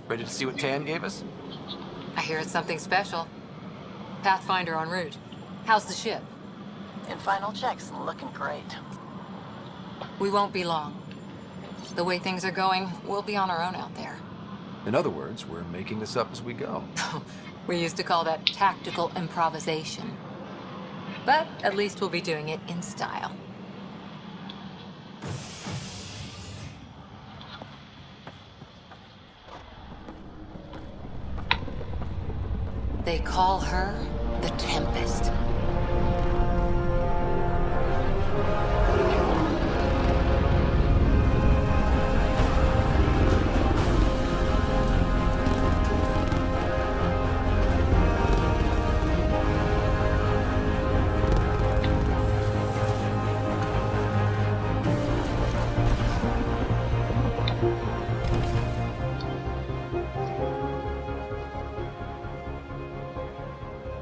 Ready to see what Tan gave us? I hear it's something special. Pathfinder en route. How's the ship? In final checks, looking great. We won't be long. The way things are going, we'll be on our own out there. In other words, we're making this up as we go. We used to call that tactical improvisation. But at least we'll be doing it in style. They call her the Tempest.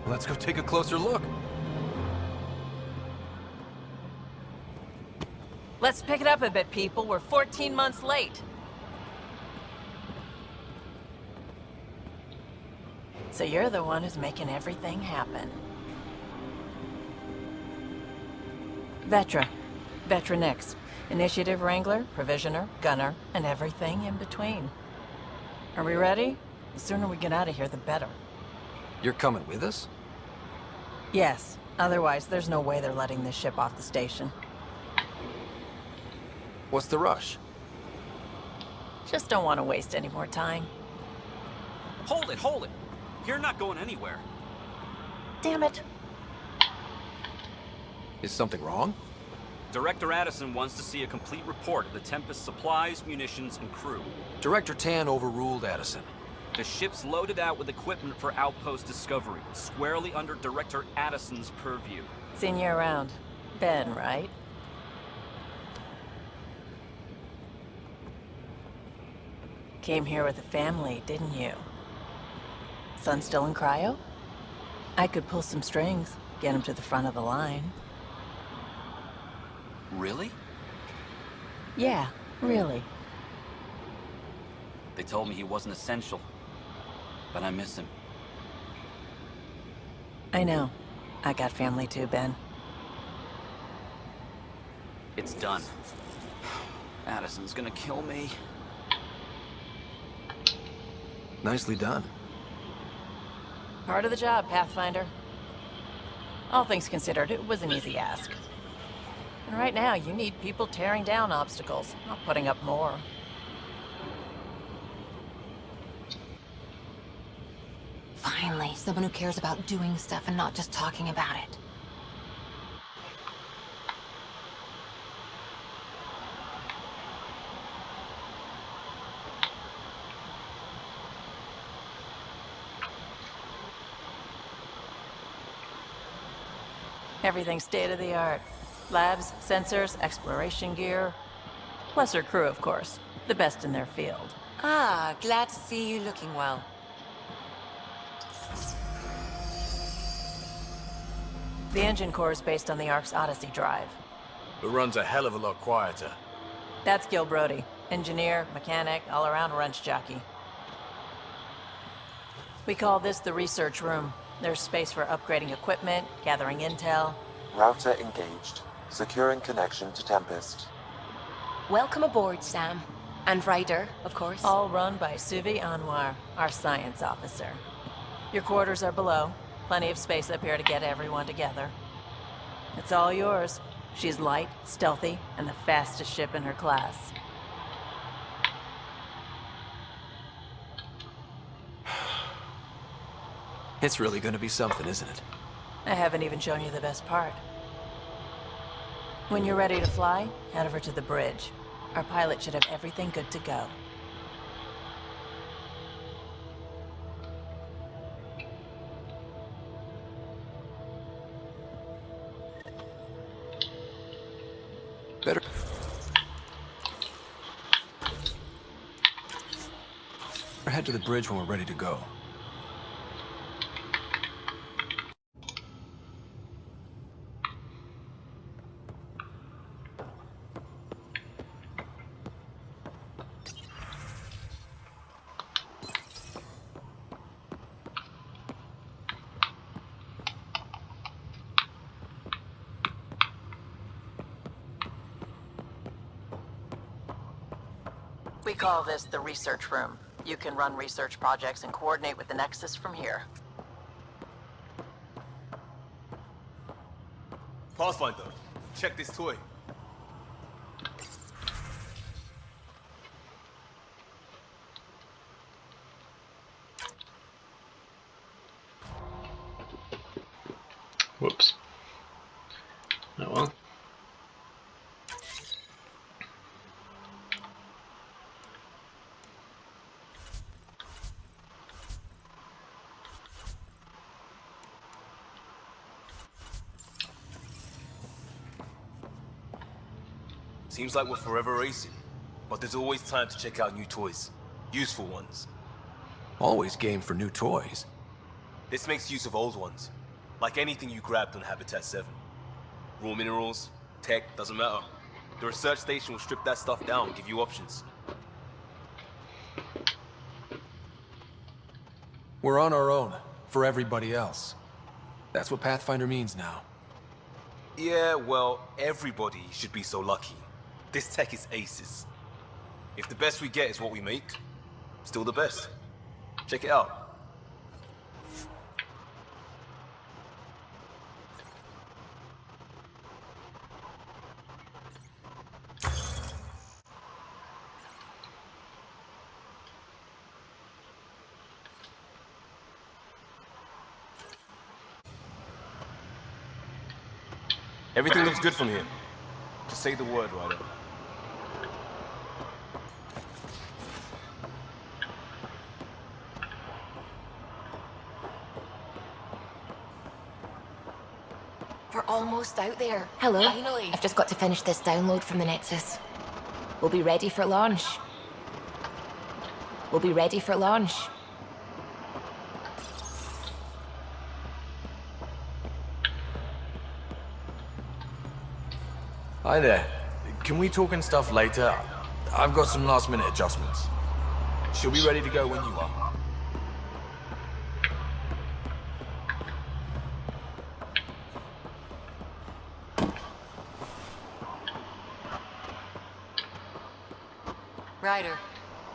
Let's go take a closer look. Let's pick it up a bit, people. We're 14 months late. So you're the one who's making everything happen. Vetra. Vetronix. Initiative Wrangler, Provisioner, Gunner, and everything in between. Are we ready? The sooner we get out of here, the better. You're coming with us? Yes. Otherwise, there's no way they're letting this ship off the station. What's the rush? Just don't want to waste any more time. Hold it, hold it! You're not going anywhere. Damn it. Is something wrong? Director Addison wants to see a complete report of the Tempest supplies, munitions, and crew. Director Tan overruled Addison. The ship's loaded out with equipment for outpost discovery, squarely under Director Addison's purview. Seen you around. Ben, right? Came here with a family, didn't you? Son still in cryo? I could pull some strings, get him to the front of the line. Really? Yeah, really. They told me he wasn't essential, but I miss him. I know. I got family too, Ben. It's done. Addison's gonna kill me. Nicely done. Part of the job, Pathfinder. All things considered, it was an easy ask. And right now, you need people tearing down obstacles, not putting up more. Finally, someone who cares about doing stuff and not just talking about it. Everything's state-of-the-art. Labs, sensors, exploration gear. Plus her crew, of course. The best in their field. Ah, glad to see you looking well. The engine core is based on the Ark's Odyssey drive. It runs a hell of a lot quieter. That's Gil Brody. Engineer, mechanic, all-around wrench jockey. We call this the research room. There's space for upgrading equipment, gathering intel. Router engaged. Securing connection to Tempest. Welcome aboard, Sam. And Ryder, of course. All run by Suvi Anwar, our science officer. Your quarters are below. Plenty of space up here to get everyone together. It's all yours. She's light, stealthy, and the fastest ship in her class. It's really gonna be something, isn't it? I haven't even shown you the best part. When you're ready to fly, head over to the bridge. Our pilot should have everything good to go. Better. Head to the bridge when we're ready to go. We call this the research room. You can run research projects and coordinate with the Nexus from here. Pathfinder, check this toy. Whoops. Oh well. Seems like we're forever racing, but there's always time to check out new toys. Useful ones. Always game for new toys. This makes use of old ones. Like anything you grabbed on Habitat 7. Raw minerals, tech, doesn't matter. The research station will strip that stuff down and give you options. We're on our own, for everybody else. That's what Pathfinder means now. Yeah, well, everybody should be so lucky. This tech is aces. If the best we get is what we make, still the best. Check it out. Everything looks good from here. Just say the word, Ryder. We're almost out there. Hello. Finally. I've just got to finish this download from the Nexus. We'll be ready for launch. We'll be ready for launch. Hi there. Can we talk and stuff later? I've got some last minute adjustments. She'll be ready to go when you are. Ryder,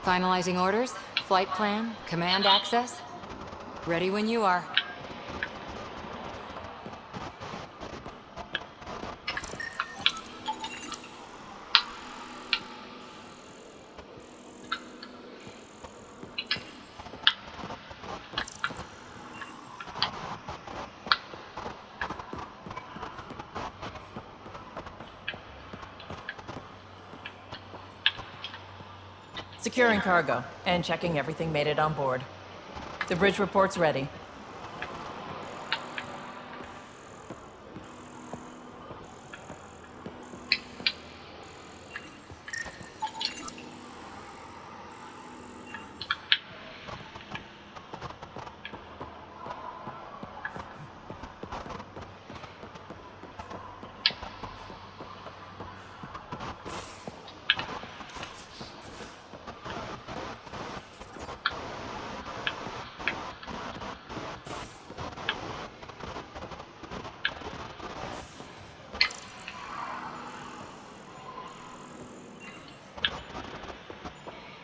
finalizing orders, flight plan, command access. Ready when you are. Securing cargo and checking everything made it on board. The bridge report's ready.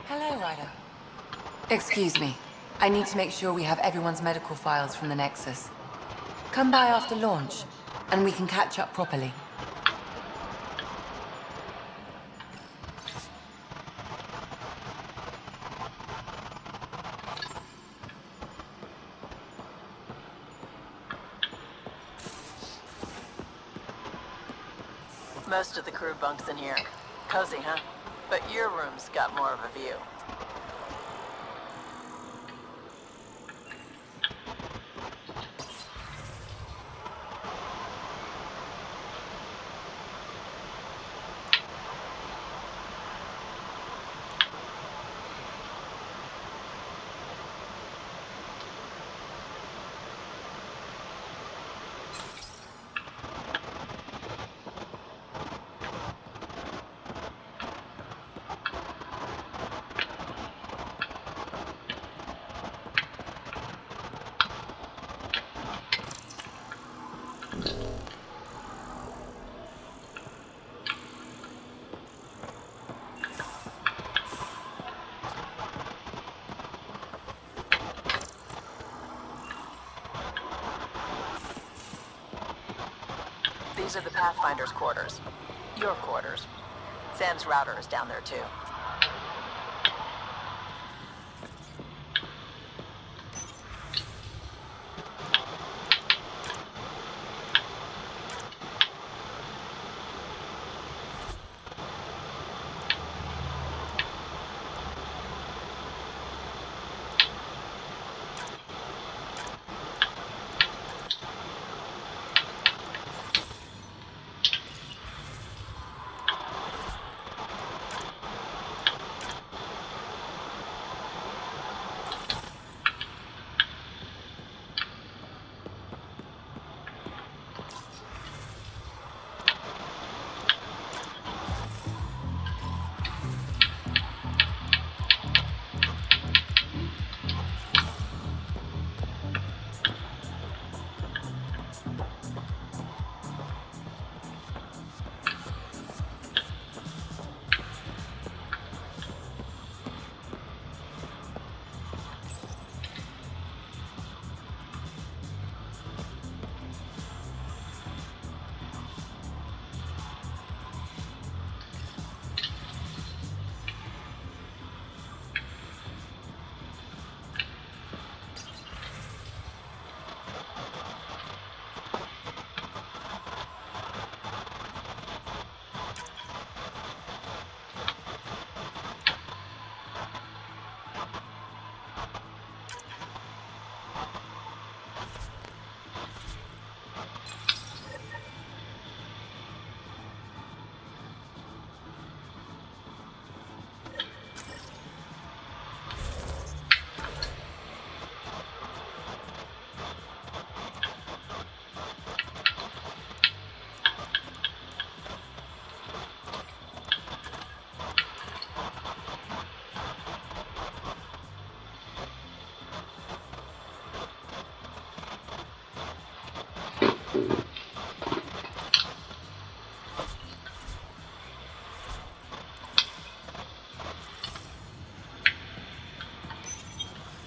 Hello, Ryder. Excuse me. I need to make sure we have everyone's medical files from the Nexus. Come by after launch, and we can catch up properly. Most of the crew bunks in here. Cozy, huh? But your room's got more of a view. These are the Pathfinder's quarters. Your quarters. Sam's router is down there too.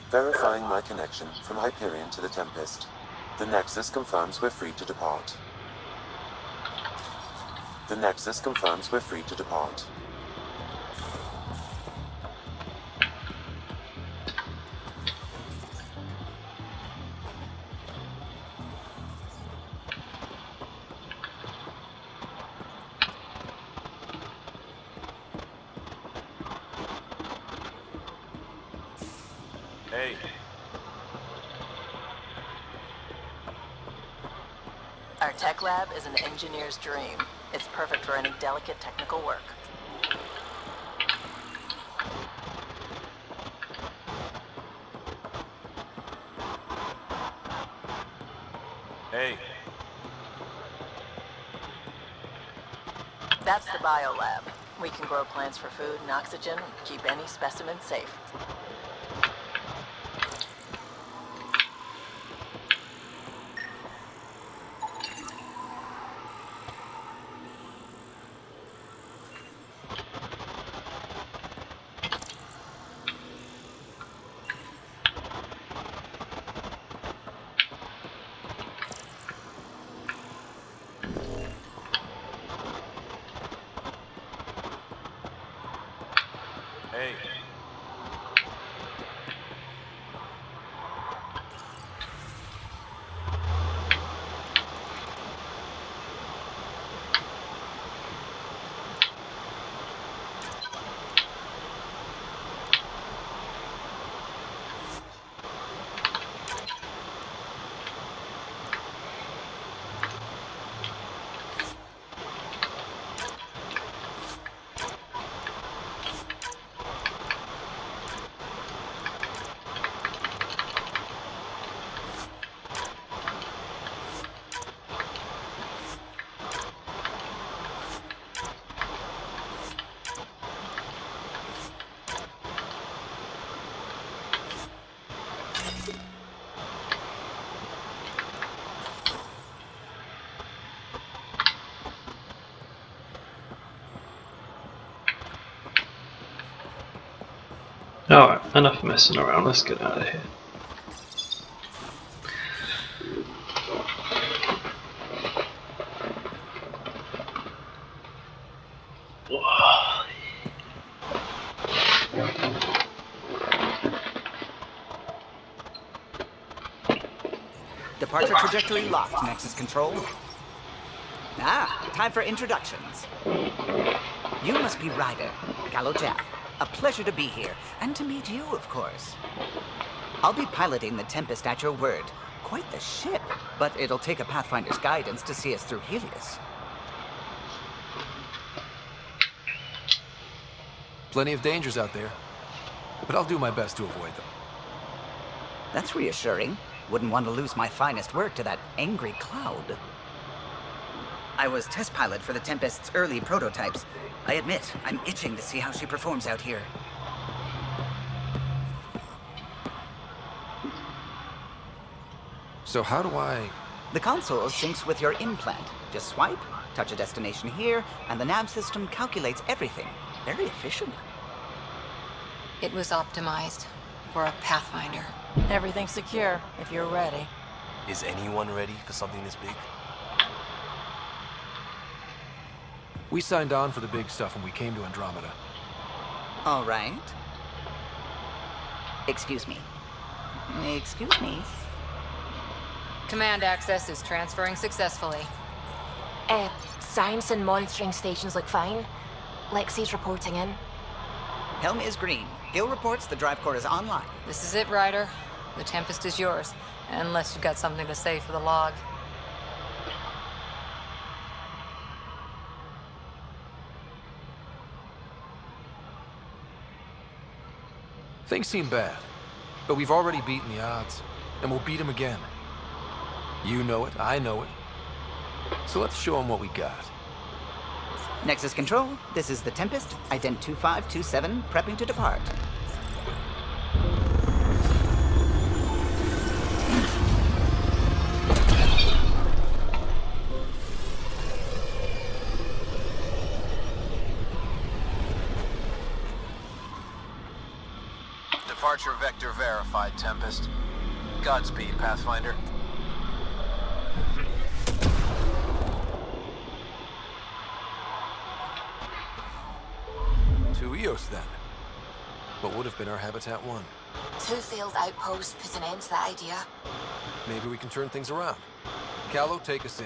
Verifying my connection from Hyperion to the Tempest. The Nexus confirms we're free to depart. The Nexus confirms we're free to depart. Hey. Our tech lab is an engineer's dream. It's perfect for any delicate technical work. Hey. That's the biolab. We can grow plants for food and oxygen, keep any specimen safe. Hey. Alright, enough messing around, let's get out of here. Whoa. Departure trajectory locked, Nexus Control. Ah, time for introductions. You must be Ryder, Gallo Jack. A pleasure to be here, and to meet you, of course. I'll be piloting the Tempest at your word. Quite the ship, but it'll take a Pathfinder's guidance to see us through Helios. Plenty of dangers out there, but I'll do my best to avoid them. That's reassuring. Wouldn't want to lose my finest work to that angry cloud. I was test pilot for the Tempest's early prototypes. I admit, I'm itching to see how she performs out here. So how do I... The console syncs with your implant. Just swipe, touch a destination here, and the nav system calculates everything. Very efficient. It was optimized for a Pathfinder. Everything's secure, if you're ready. Is anyone ready for something this big? We signed on for the big stuff when we came to Andromeda. All right. Excuse me. Excuse me. Command access is transferring successfully. Science and monitoring stations look fine. Lexi's reporting in. Helm is green. Gil reports the drive core is online. This is it, Ryder. The Tempest is yours, unless you've got something to say for the log. Things seem bad, but we've already beaten the odds, and we'll beat them again. You know it, I know it. So let's show them what we got. Nexus Control, this is the Tempest, ident 2527, prepping to depart. Departure vector verified, Tempest. Godspeed, Pathfinder. To Eos, then. What would have been our Habitat 1. 2 failed outposts put an end to that idea. Maybe we can turn things around. Callow, take us in.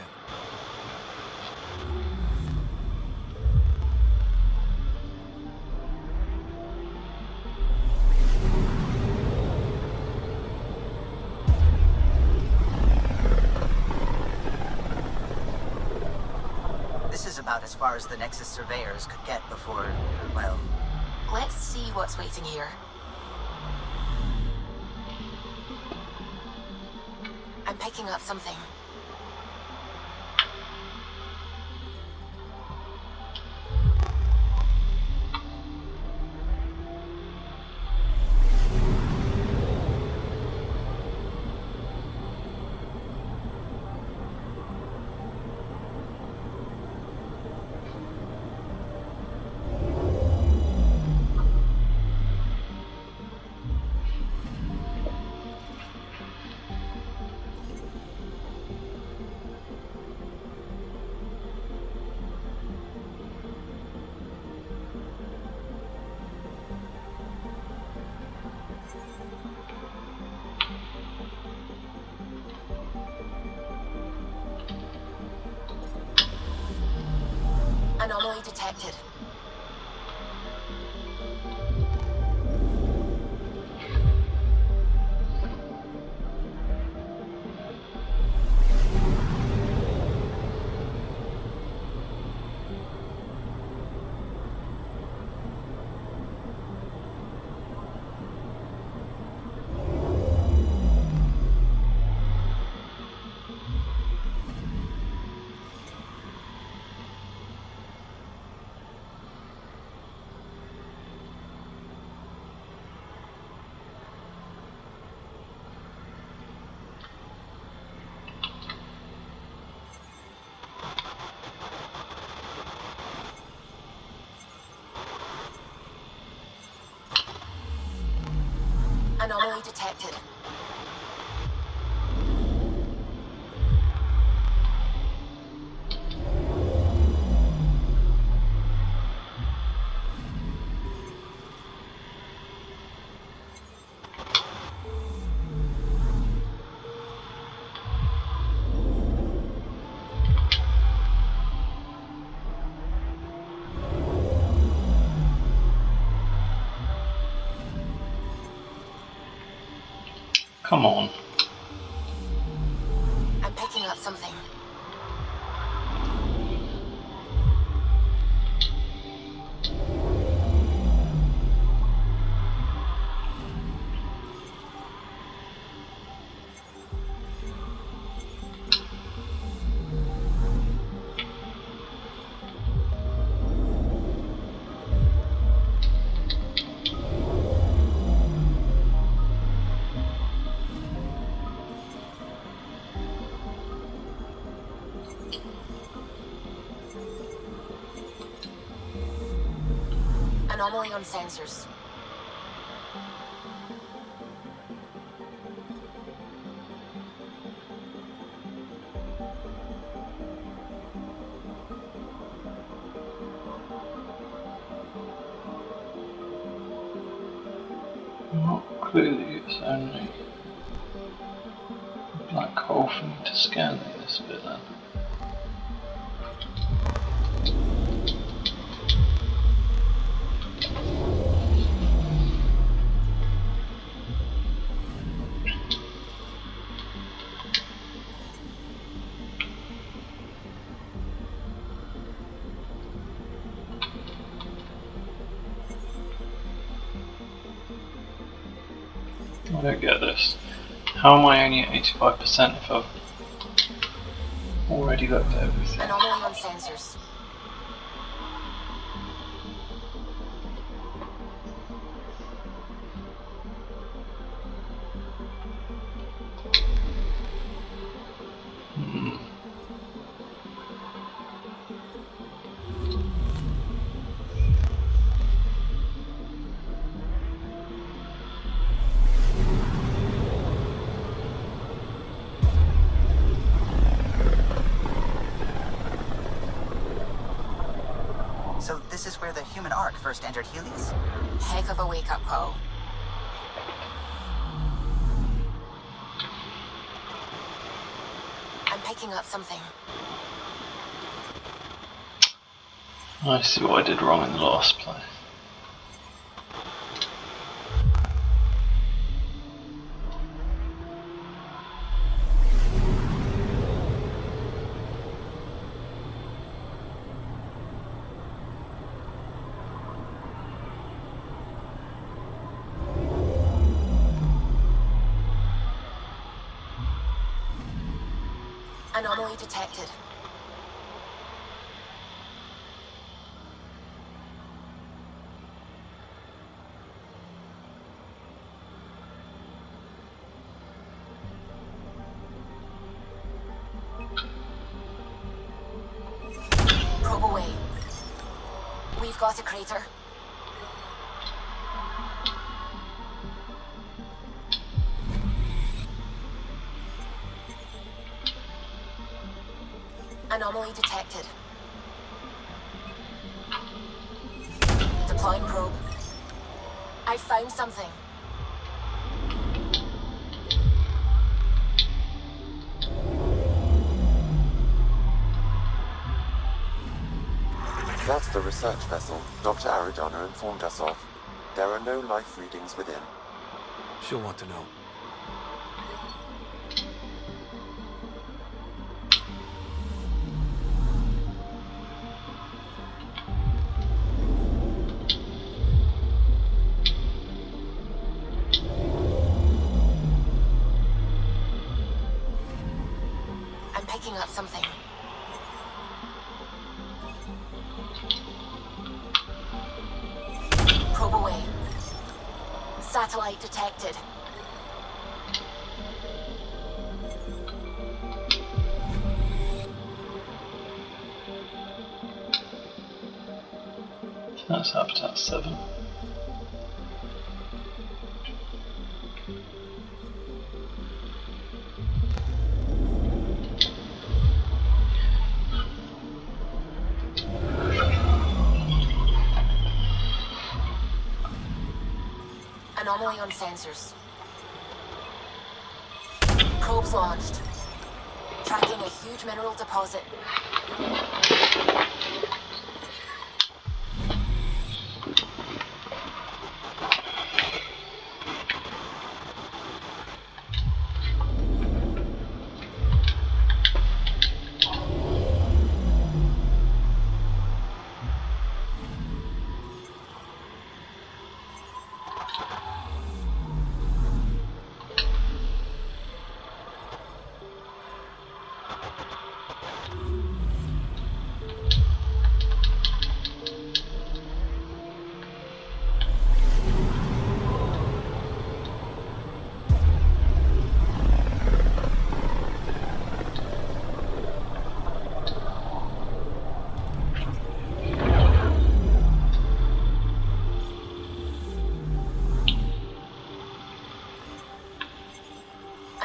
This is about as far as the Nexus surveyors could get before, well... Let's see what's waiting here. I'm picking up something. Anomaly detected. Anomaly detected. Come on. I'm picking up something. Anomaly on sensors. Not clearly, it's only a black hole for me to scan this bit then. I don't get this. How am I only at 85% if I've already looked at everything? Anomaly on sensors. So this is where the human ark first entered Helios? Heck of a wake-up call. I'm picking up something. I see what I did wrong in the last play. Anomaly detected. Probe away. We've got a crater. Anomaly detected. Deploying probe. I found something. That's the research vessel Dr. Aridana informed us of. There are no life readings within. She'll want to know. I'm picking up something. Probe away. Satellite detected. That's habitat 7. Anomaly on sensors. Probes launched. Tracking a huge mineral deposit.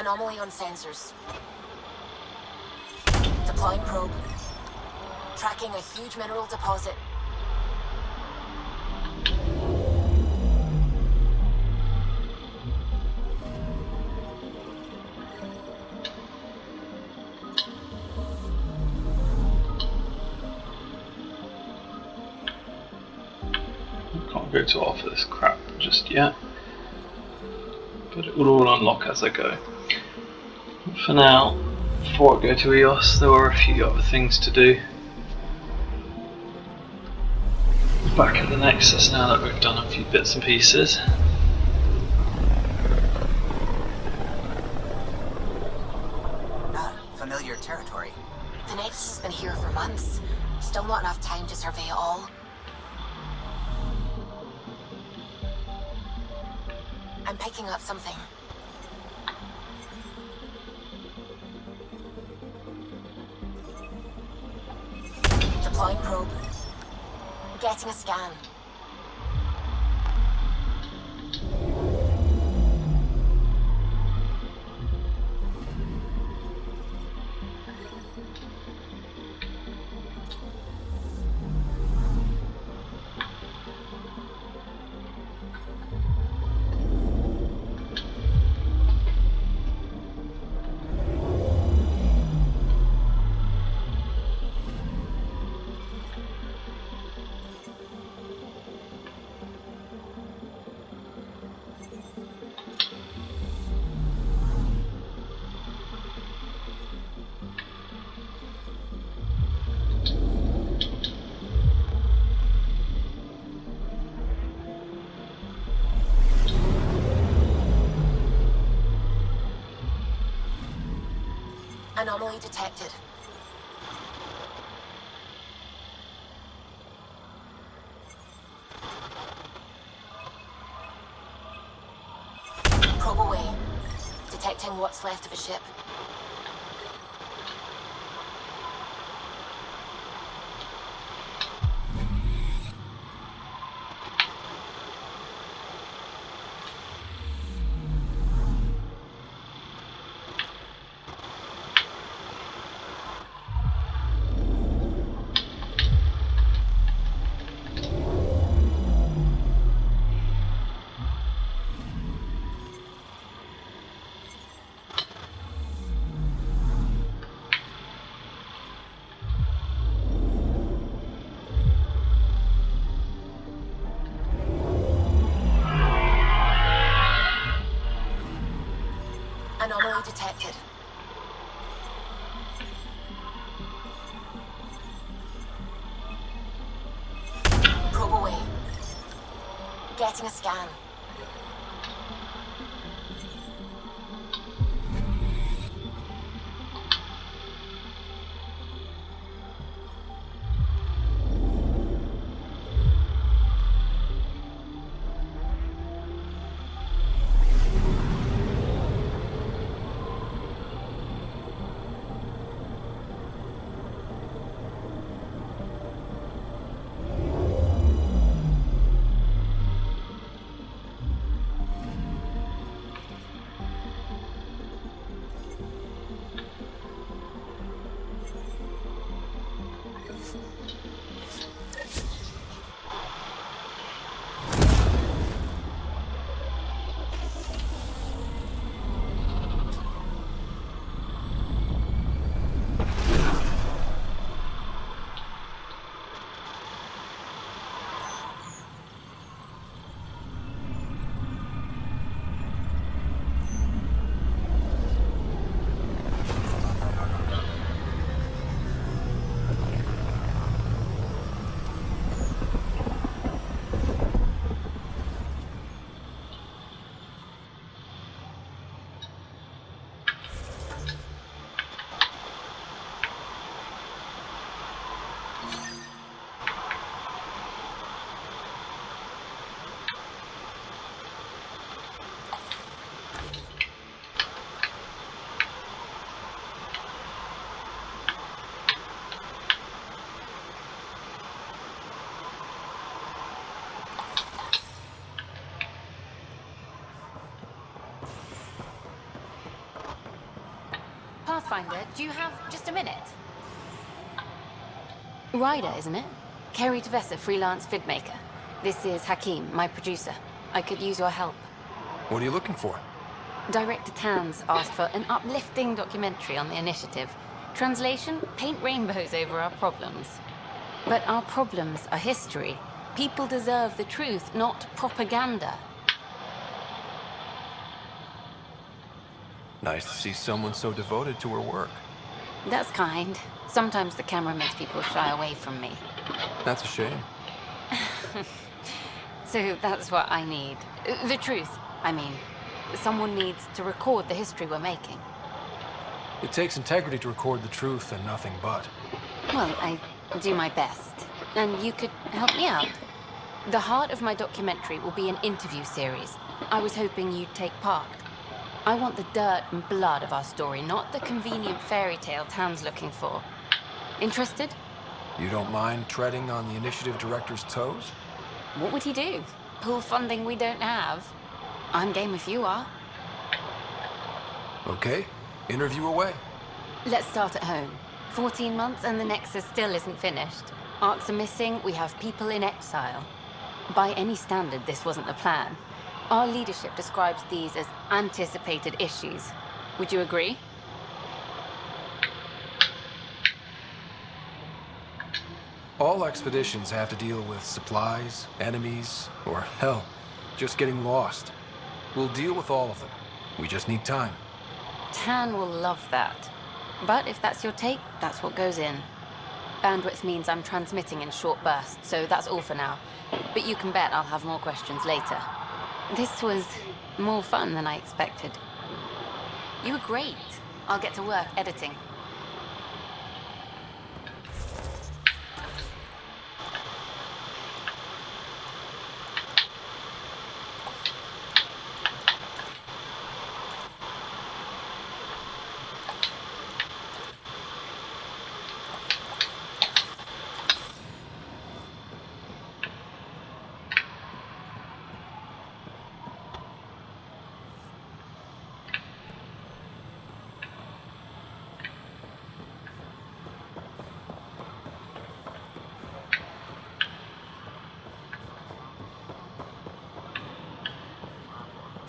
Anomaly on sensors. Deploying probe. Tracking a huge mineral deposit. Can't go to offer this crap just yet, but it will all unlock as I go. For now, before I go to EOS, there were a few other things to do. Back at the Nexus now that we've done a few bits and pieces. Familiar territory. The Nexus has been here for months. Still not enough time to survey it all. I'm picking up something. Deploying probe. Getting a scan. Anomaly detected. Probe away. Detecting what's left of a ship. Anomaly detected. Probe away. Getting a scan. Pathfinder, do you have just a minute? Ryder, isn't it? Kerry Tevessa, freelance vidmaker. This is Hakeem, my producer. I could use your help. What are you looking for? Director Tans asked for an uplifting documentary on the initiative. Translation, paint rainbows over our problems. But our problems are history. People deserve the truth, not propaganda. Nice to see someone so devoted to her work. That's kind. Sometimes the camera makes people shy away from me. That's a shame. So that's what I need. The truth, I mean. Someone needs to record the history we're making. It takes integrity to record the truth and nothing but. Well, I do my best. And you could help me out. The heart of my documentary will be an interview series. I was hoping you'd take part. I want the dirt and blood of our story, not the convenient fairy tale Tan's looking for. Interested? You don't mind treading on the initiative director's toes? What would he do? Pull funding we don't have? I'm game if you are. Okay, interview away. Let's start at home. 14 months and the Nexus still isn't finished. Arcs are missing, we have people in exile. By any standard, this wasn't the plan. Our leadership describes these as anticipated issues. Would you agree? All expeditions have to deal with supplies, enemies, or hell, just getting lost. We'll deal with all of them. We just need time. Tan will love that. But if that's your take, that's what goes in. Bandwidth means I'm transmitting in short bursts, so that's all for now. But you can bet I'll have more questions later. This was more fun than I expected. You were great. I'll get to work editing.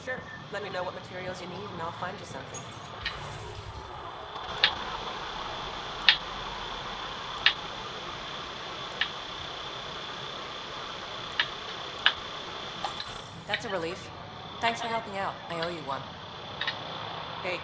Sure. Let me know what materials you need and I'll find you something. That's a relief. Thanks for helping out. I owe you one. Hey.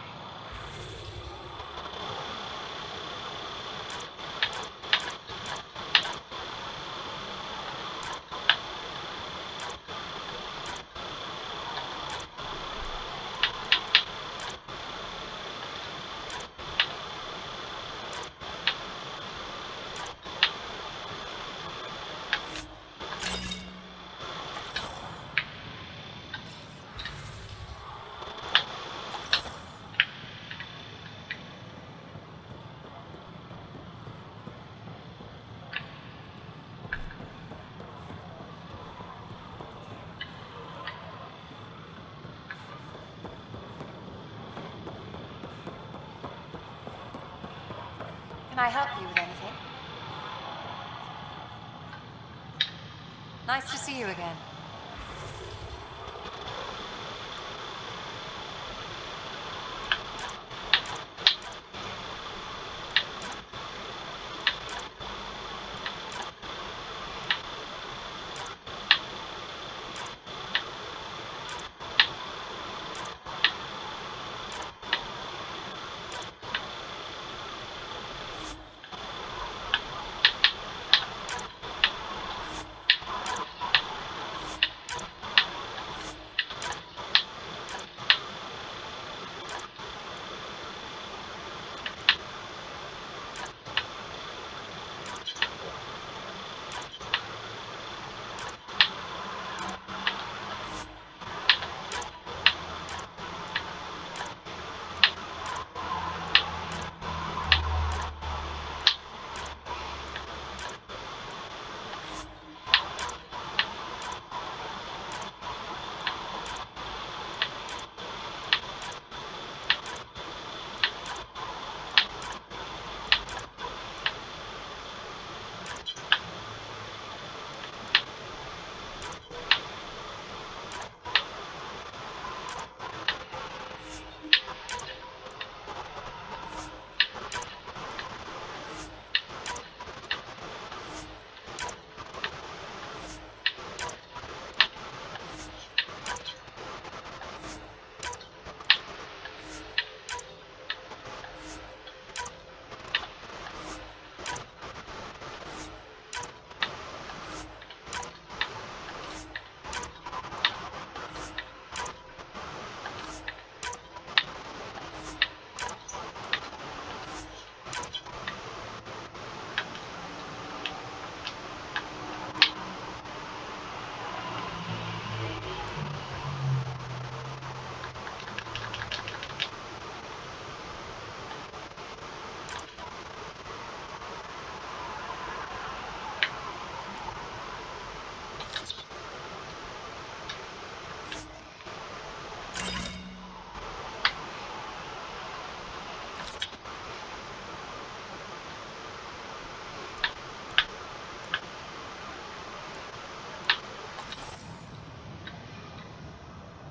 Can I help you with anything? Nice to see you again.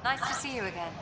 Nice to see you again.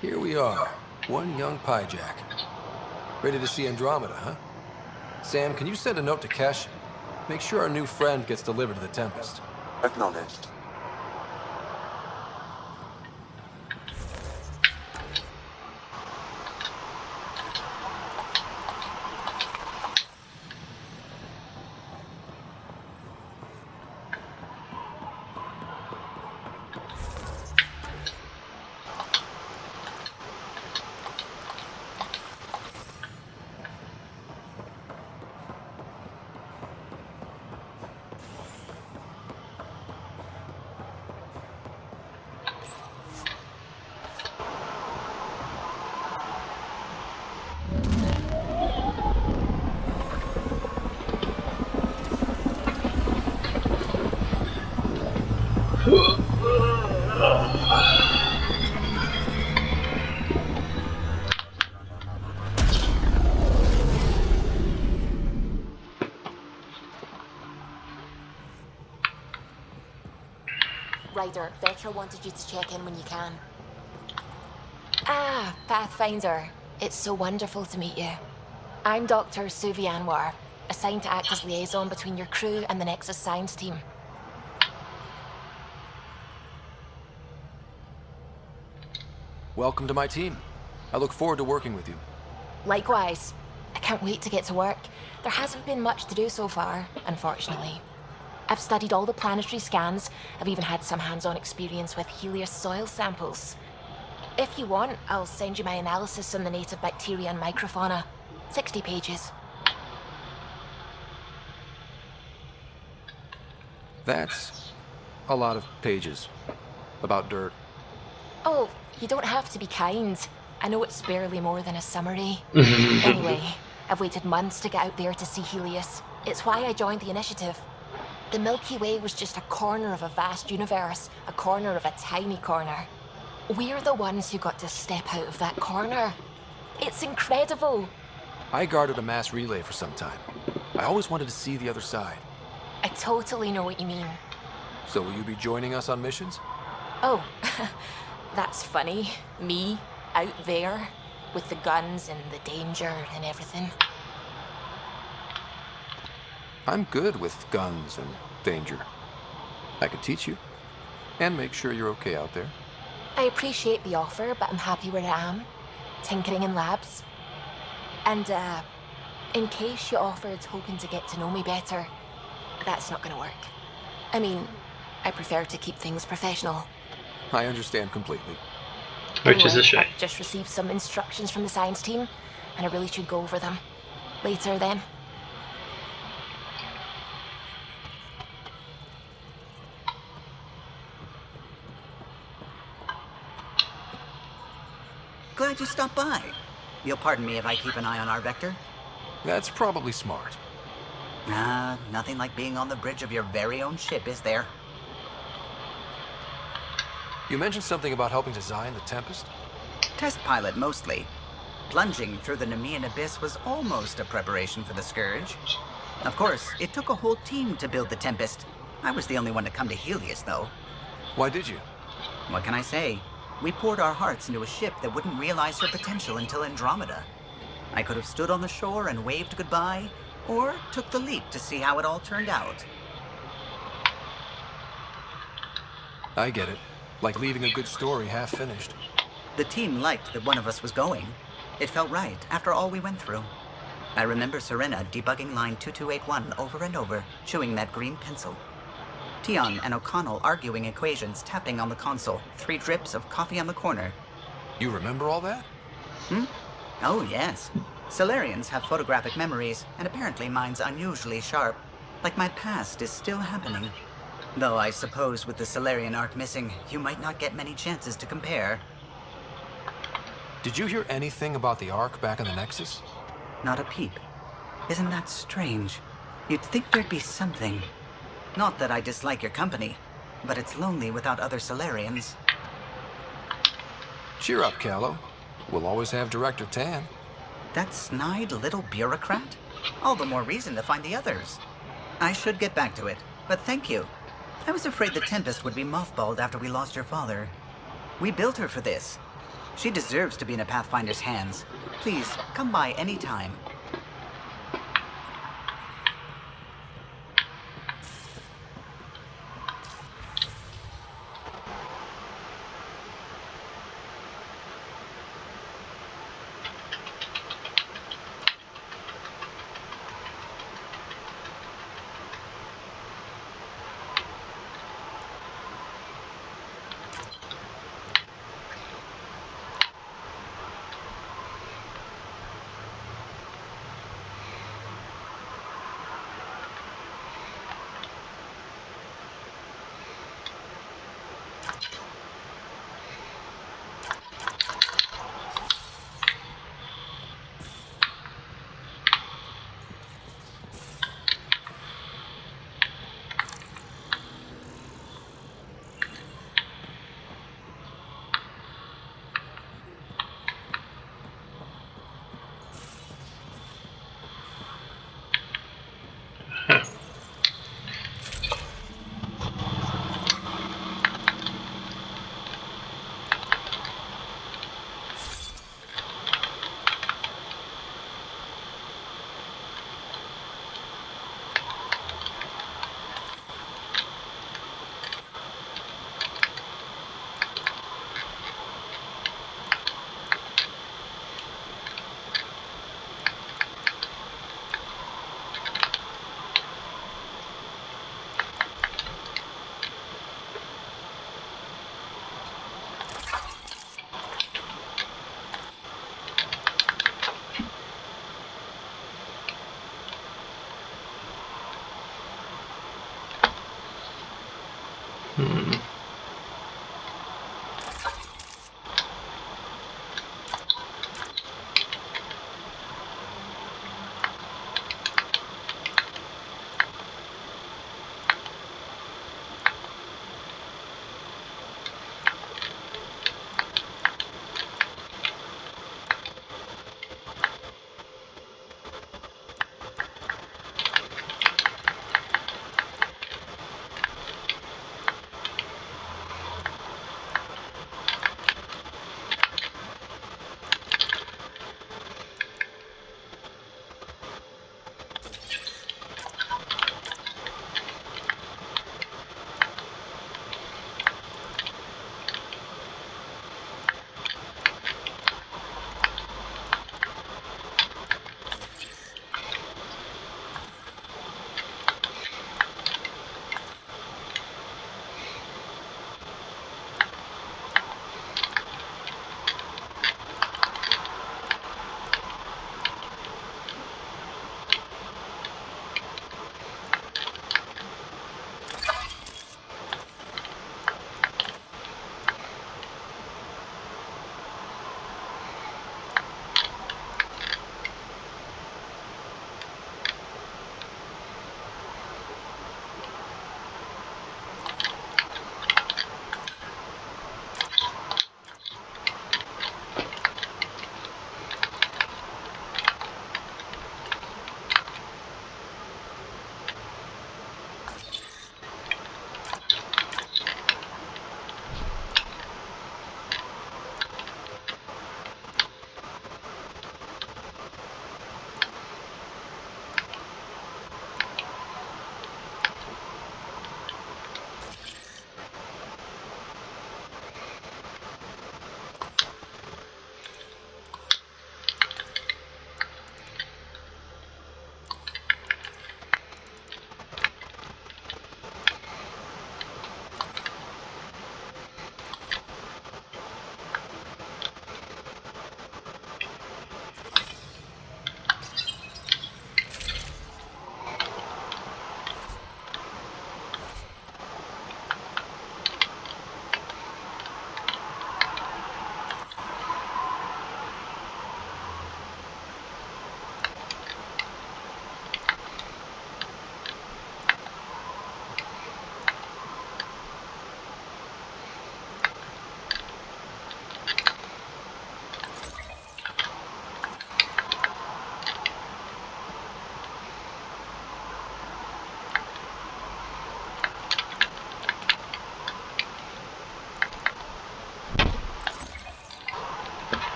Here we are, one young Pyjack. Ready to see Andromeda, huh? Sam, can you send a note to Kesh? Make sure our new friend gets delivered to the Tempest. Acknowledged. Ryder, Vectra wanted you to check in when you can. Ah, Pathfinder. It's so wonderful to meet you. I'm Dr. Suvi Anwar, assigned to act as liaison between your crew and the Nexus science team. Welcome to my team. I look forward to working with you. Likewise. I can't wait to get to work. There hasn't been much to do so far, unfortunately. I've studied all the planetary scans. I've even had some hands-on experience with Helios soil samples. If you want, I'll send you my analysis on the native bacteria and microfauna. 60 pages. That's a lot of pages about dirt. Oh, you don't have to be kind. I know it's barely more than a summary. Anyway, I've waited months to get out there to see Helios. It's why I joined the initiative. The Milky Way was just a corner of a vast universe, a corner of a tiny corner. We're the ones who got to step out of that corner. It's incredible. I guarded a mass relay for some time. I always wanted to see the other side. I totally know what you mean. So will you be joining us on missions? Oh, that's funny. Me, out there, with the guns and the danger and everything. I'm good with guns and danger. I could teach you, and make sure you're okay out there. I appreciate the offer, but I'm happy where I am. Tinkering in labs. And, in case you offered hoping to get to know me better, that's not gonna work. I mean, I prefer to keep things professional. I understand completely. Which is a shame. I've just received some instructions from the science team, and I really should go over them. Later, then. Glad you stopped by. You'll pardon me if I keep an eye on our vector? That's probably smart. Nothing like being on the bridge of your very own ship, is there? You mentioned something about helping design the Tempest? Test pilot, mostly. Plunging through the Nemean abyss was almost a preparation for the Scourge. Of course, it took a whole team to build the Tempest. I was the only one to come to Helios, though. Why did you? What can I say? We poured our hearts into a ship that wouldn't realize her potential until Andromeda. I could have stood on the shore and waved goodbye, or took the leap to see how it all turned out. I get it. Like leaving a good story half-finished. The team liked that one of us was going. It felt right after all we went through. I remember Serena debugging line 2281 over and over, chewing that green pencil. Tion and O'Connell arguing equations, tapping on the console, 3 drips of coffee on the corner. You remember all that? Oh, yes. Solarians have photographic memories, and apparently mine's unusually sharp. Like my past is still happening. Though I suppose with the Solarian arc missing, you might not get many chances to compare. Did you hear anything about the Ark back in the Nexus? Not a peep. Isn't that strange? You'd think there'd be something. Not that I dislike your company, but it's lonely without other Solarians. Cheer up, Callow. We'll always have Director Tan. That snide little bureaucrat? All the more reason to find the others. I should get back to it, but thank you. I was afraid the Tempest would be mothballed after we lost your father. We built her for this. She deserves to be in a Pathfinder's hands. Please, come by any time.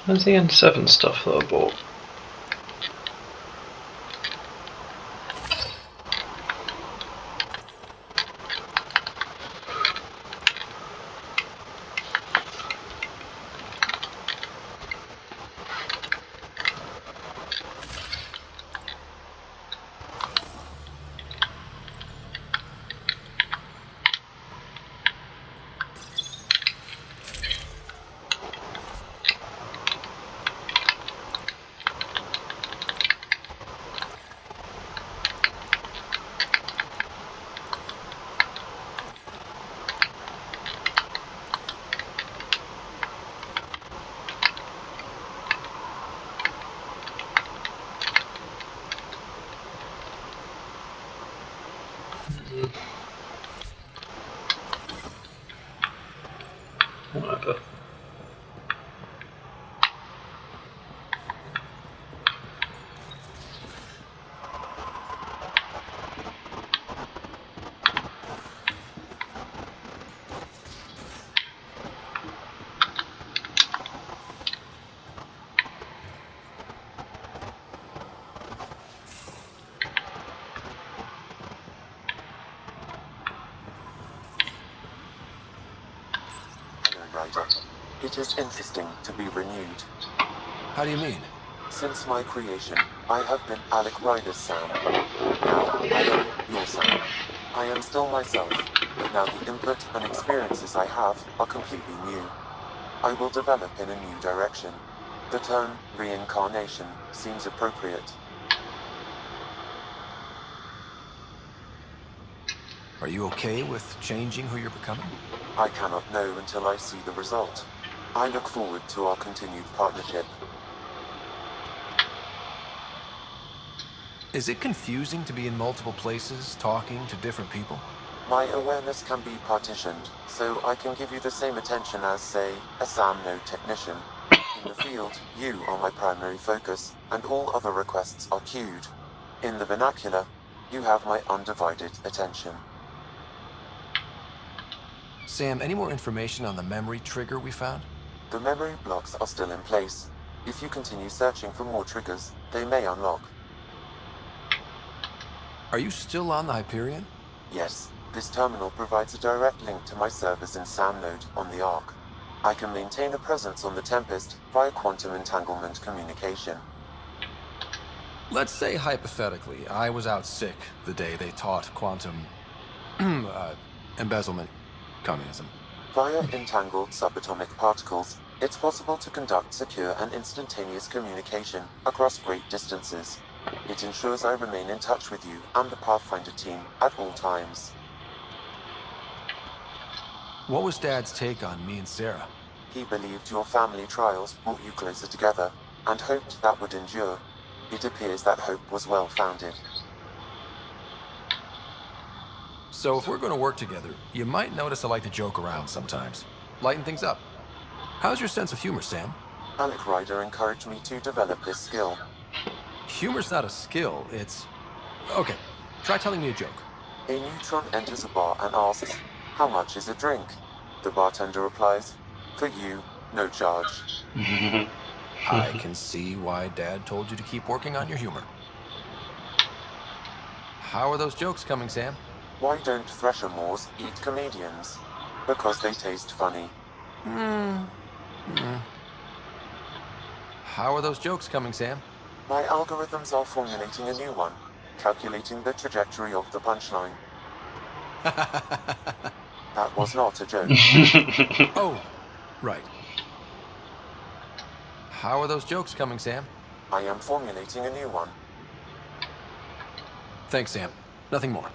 Where's the N7 stuff that I bought? Whatever. Rider. It is interesting to be renewed. How do you mean? Since my creation, I have been Alec Ryder's Sam. Now, I am your Sam. I am still myself, but now the input and experiences I have are completely new. I will develop in a new direction. The term, reincarnation, seems appropriate. Are you okay with changing who you're becoming? I cannot know until I see the result. I look forward to our continued partnership. Is it confusing to be in multiple places, talking to different people? My awareness can be partitioned, so I can give you the same attention as, say, a SAM node technician. In the field, you are my primary focus, and all other requests are queued. In the vernacular, you have my undivided attention. Sam, any more information on the memory trigger we found? The memory blocks are still in place. If you continue searching for more triggers, they may unlock. Are you still on the Hyperion? Yes, this terminal provides a direct link to my servers in SAM node on the Ark. I can maintain a presence on the Tempest via quantum entanglement communication. Let's say, hypothetically, I was out sick the day they taught quantum embezzlement communism. Via entangled subatomic particles, it's possible to conduct secure and instantaneous communication across great distances. It ensures I remain in touch with you and the Pathfinder team at all times. What was Dad's take on me and Sarah? He believed your family trials brought you closer together, and hoped that would endure. It appears that hope was well-founded. So if we're going to work together, you might notice I like to joke around sometimes. Lighten things up. How's your sense of humor, Sam? Alec Ryder encouraged me to develop this skill. Humor's not a skill, it's... Okay, try telling me a joke. A neutron enters a bar and asks, "How much is a drink?" The bartender replies, "For you, no charge." I can see why Dad told you to keep working on your humor. How are those jokes coming, Sam? Why don't Thresher Moors eat comedians? Because they taste funny. How are those jokes coming, Sam? My algorithms are formulating a new one, calculating the trajectory of the punchline. That was not a joke. Oh, right. How are those jokes coming, Sam? I am formulating a new one. Thanks, Sam. Nothing more.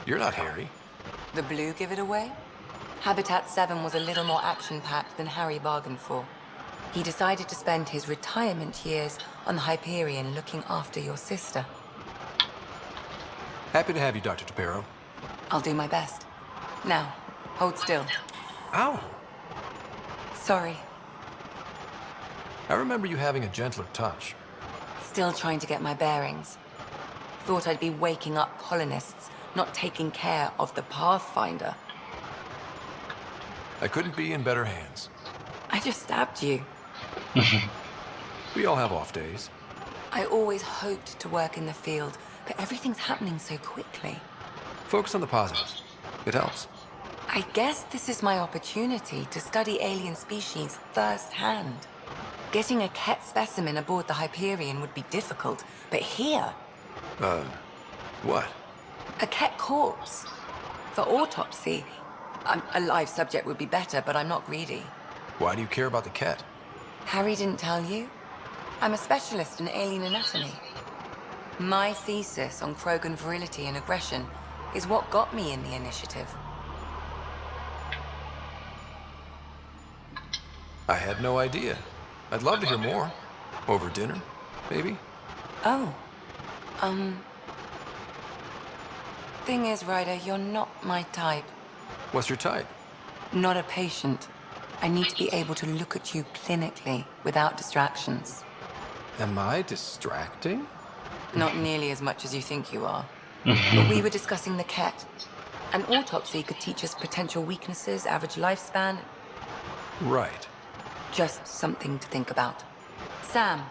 You're not Harry. The blue give it away? Habitat 7 was a little more action-packed than Harry bargained for. He decided to spend his retirement years on the Hyperion looking after your sister. Happy to have you, Dr. Tapero. I'll do my best. Now, hold still. Ow! Sorry. I remember you having a gentler touch. Still trying to get my bearings. Thought I'd be waking up colonists, not taking care of the Pathfinder. I couldn't be in better hands. I just stabbed you. We all have off days. I always hoped to work in the field, but everything's happening so quickly. Focus on the positive. It helps. I guess this is my opportunity to study alien species firsthand. Getting a Ket specimen aboard the Hyperion would be difficult, but here... What? A Ket corpse. For autopsy, a live subject would be better, but I'm not greedy. Why do you care about the Ket? Harry didn't tell you? I'm a specialist in alien anatomy. My thesis on Krogan virility and aggression is what got me in the initiative. I had no idea. I'd love to hear more. Over dinner, maybe? Oh. Thing is, Ryder, you're not my type. What's your type? Not a patient. I need to be able to look at you clinically without distractions. Am I distracting? Not nearly as much as you think you are. But we were discussing the Ket. An autopsy could teach us potential weaknesses, average lifespan. Right. Just something to think about. Sam,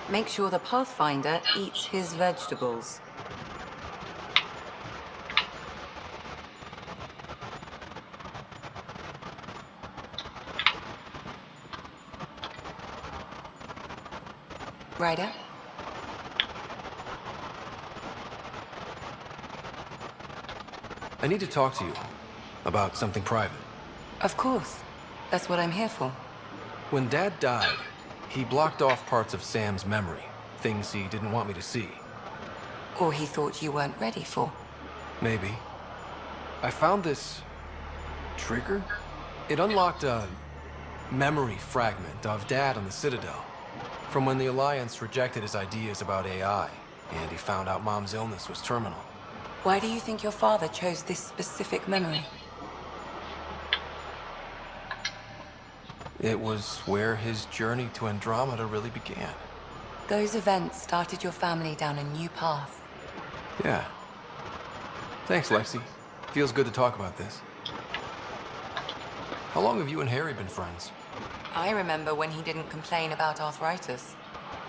make sure the Pathfinder eats his vegetables. Ryder? I need to talk to you about something private. Of course. That's what I'm here for. When Dad died, he blocked off parts of Sam's memory, things he didn't want me to see. Or he thought you weren't ready for. Maybe. I found this trigger. It unlocked a memory fragment of Dad on the Citadel, from when the Alliance rejected his ideas about AI, and he found out Mom's illness was terminal. Why do you think your father chose this specific memory? It was where his journey to Andromeda really began. Those events started your family down a new path. Yeah. Thanks, Lexi. Feels good to talk about this. How long have you and Harry been friends? I remember when he didn't complain about arthritis.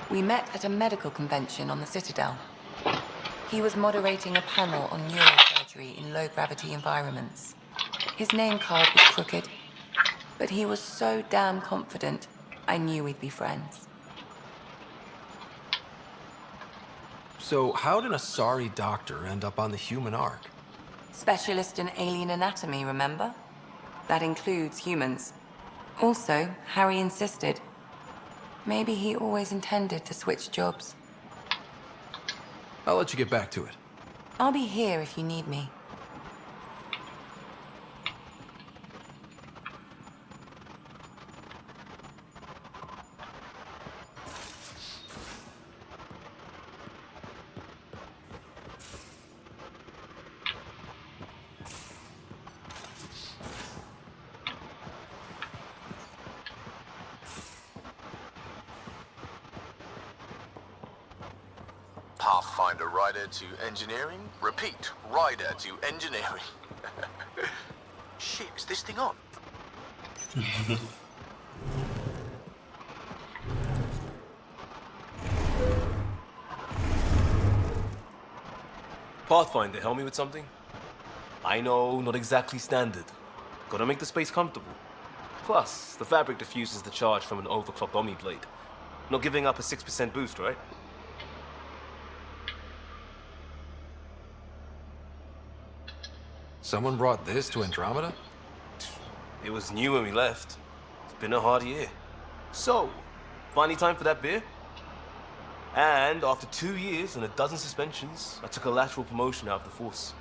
We met at a medical convention on the Citadel. He was moderating a panel on neurosurgery in low-gravity environments. His name card was crooked, but he was so damn confident, I knew we'd be friends. So how did a sorry doctor end up on the human ark? Specialist in alien anatomy, remember? That includes humans. Also, Harry insisted. Maybe he always intended to switch jobs. I'll let you get back to it. I'll be here if you need me. Pathfinder rider to engineering. Repeat, rider to engineering. Shit, is this thing on? Pathfinder, help me with something? I know, not exactly standard. Gotta make the space comfortable. Plus, the fabric diffuses the charge from an overclocked Omni blade. Not giving up a 6% boost, right? Someone brought this to Andromeda? It was new when we left. It's been a hard year. So, finally time for that beer? And after 2 years and a dozen suspensions, I took a lateral promotion out of the force.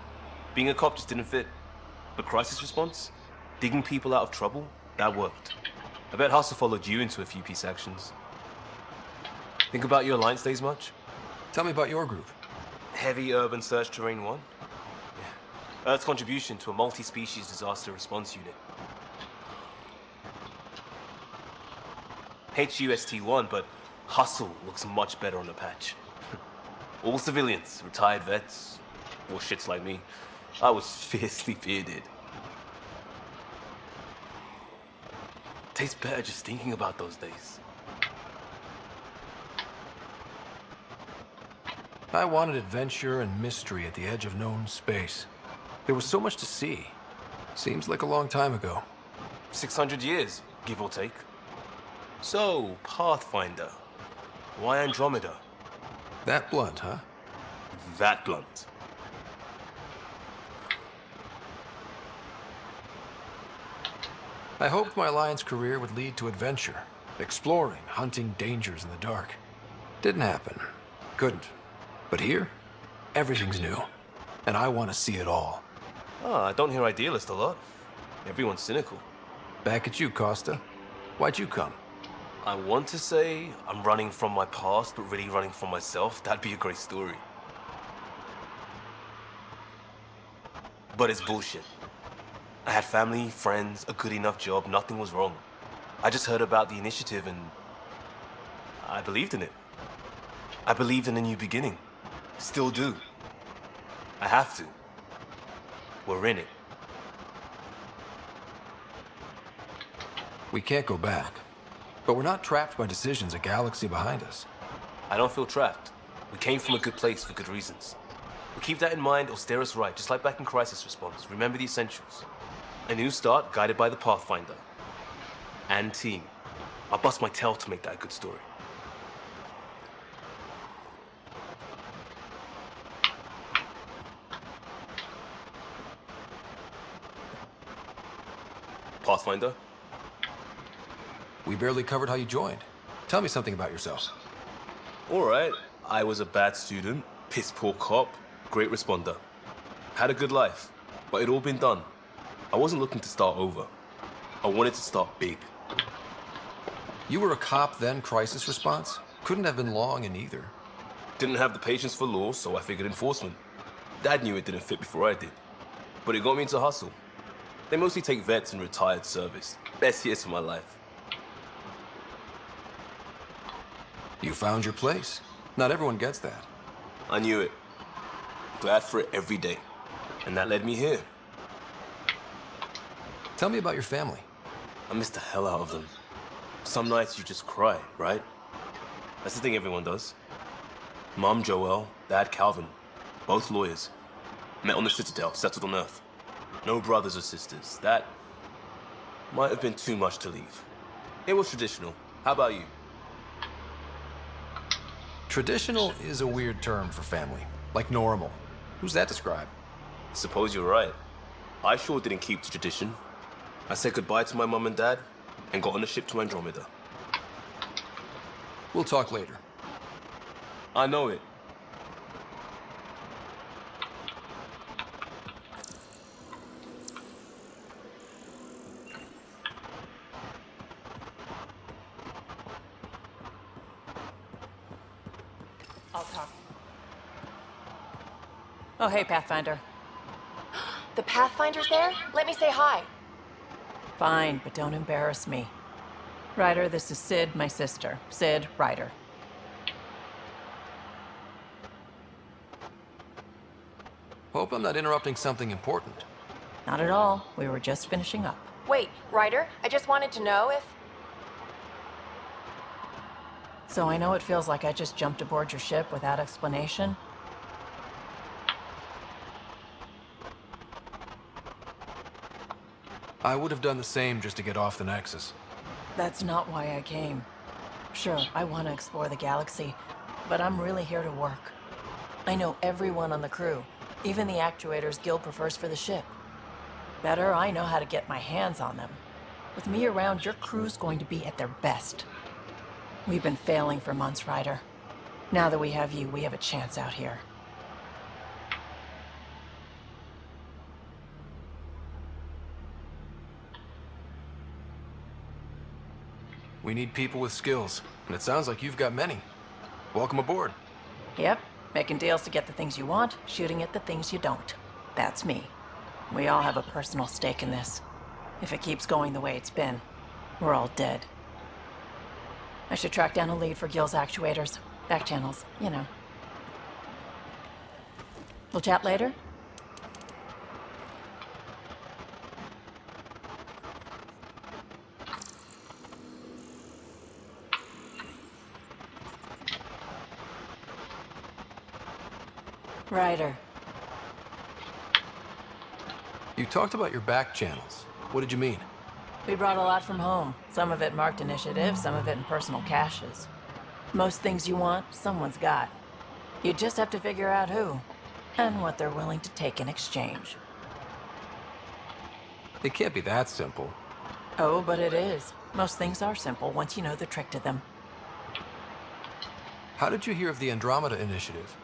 Being a cop just didn't fit. But crisis response? Digging people out of trouble, that worked. I bet Hustle followed you into a few peace actions. Think about your Alliance days much? Tell me about your group. Heavy Urban Search Terrain 1? Yeah. Earth's contribution to a multi-species disaster response unit. HUST-1, but Hustle looks much better on the patch. All civilians, retired vets, or shits like me. I was fiercely bearded. Tastes better just thinking about those days. I wanted adventure and mystery at the edge of known space. There was so much to see. Seems like a long time ago. 600 years, give or take. So, Pathfinder. Why Andromeda? That blunt, huh? That blunt. I hoped my Alliance career would lead to adventure, exploring, hunting dangers in the dark. Didn't happen. Couldn't. But here, everything's new. And I want to see it all. Ah, I don't hear idealist a lot. Everyone's cynical. Back at you, Costa. Why'd you come? I want to say I'm running from my past, but really running from myself. That'd be a great story. But it's bullshit. I had family, friends, a good enough job, nothing was wrong. I just heard about the initiative and I believed in it. I believed in a new beginning. Still do. I have to. We're in it. We can't go back. But we're not trapped by decisions a galaxy behind us. I don't feel trapped. We came from a good place for good reasons. We keep that in mind or steer us right, just like back in Crisis Response. Remember the essentials. A new start guided by the Pathfinder. And team. I'll bust my tail to make that a good story. Pathfinder? We barely covered how you joined. Tell me something about yourself. Alright, I was a bad student, piss poor cop, great responder. Had a good life, but it all been done. I wasn't looking to start over. I wanted to start big. You were a cop then, Crisis Response? Couldn't have been long in either. Didn't have the patience for law, so I figured enforcement. Dad knew it didn't fit before I did. But it got me into Hustle. They mostly take vets and retired service. Best years of my life. You found your place. Not everyone gets that. I knew it. Glad for it every day. And that led me here. Tell me about your family. I miss the hell out of them. Some nights you just cry, right? That's the thing everyone does. Mom Joelle, Dad Calvin. Both lawyers. Met on the Citadel, settled on Earth. No brothers or sisters. That might have been too much to leave. It was traditional. How about you? Traditional is a weird term for family. Like normal. Who's that describe? Suppose you're right. I sure didn't keep the tradition. I said goodbye to my mom and dad and got on a ship to Andromeda. We'll talk later. I know it. I'll talk. Oh, hey, Pathfinder. The Pathfinder's there? Let me say hi. Fine, but don't embarrass me. Ryder, this is Sid, my sister. Sid, Ryder. Hope I'm not interrupting something important. Not at all. We were just finishing up. Wait, Ryder, I just wanted to know if... So I know it feels like I just jumped aboard your ship without explanation. I would have done the same just to get off the Nexus. That's not why I came. Sure, I want to explore the galaxy, but I'm really here to work. I know everyone on the crew, even the actuators Gil prefers for the ship. Better, I know how to get my hands on them. With me around, your crew's going to be at their best. We've been failing for months, Ryder. Now that we have you, we have a chance out here. We need people with skills, and it sounds like you've got many. Welcome aboard. Yep, making deals to get the things you want, shooting at the things you don't. That's me. We all have a personal stake in this. If it keeps going the way it's been, we're all dead. I should track down a lead for Gil's actuators. Back channels, you know. We'll chat later? Ryder. You talked about your back channels. What did you mean? We brought a lot from home. Some of it marked initiative, some of it in personal caches. Most things you want, someone's got. You just have to figure out who, and what they're willing to take in exchange. It can't be that simple. Oh, but it is. Most things are simple once you know the trick to them. How did you hear of the Andromeda initiative?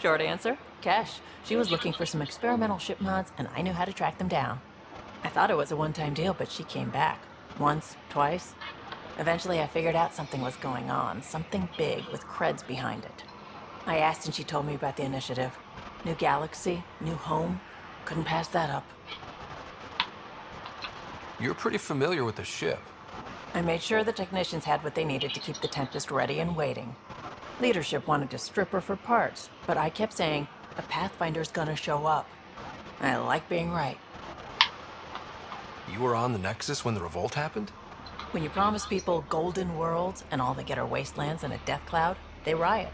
Short answer, Cash. She was looking for some experimental ship mods, and I knew how to track them down. I thought it was a one-time deal, but she came back. Once, twice. Eventually, I figured out something was going on. Something big with creds behind it. I asked and she told me about the initiative. New galaxy, new home. Couldn't pass that up. You're pretty familiar with the ship. I made sure the technicians had what they needed to keep the Tempest ready and waiting. Leadership wanted to strip her for parts, but I kept saying, a Pathfinder's gonna show up. I like being right. You were on the Nexus when the revolt happened? When you promise people golden worlds and all they get are wastelands and a death cloud, they riot.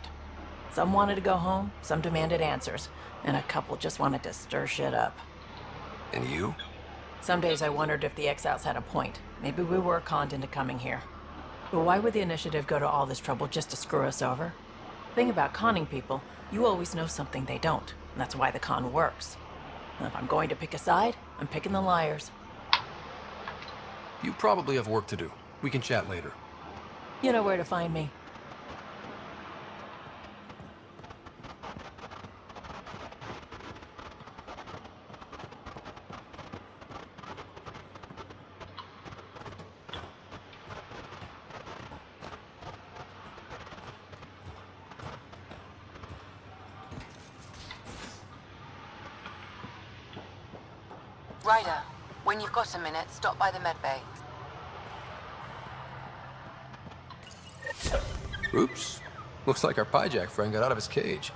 Some wanted to go home, some demanded answers, and a couple just wanted to stir shit up. And you? Some days I wondered if the exiles had a point. Maybe we were conned into coming here. But why would the initiative go to all this trouble just to screw us over? Thing about conning people, you always know something they don't, and that's why the con works. And if I'm going to pick a side, I'm picking the liars. You probably have work to do. We can chat later. You know where to find me. Ryder, when you've got a minute, stop by the medbay. Oops. Looks like our Pyjack friend got out of his cage.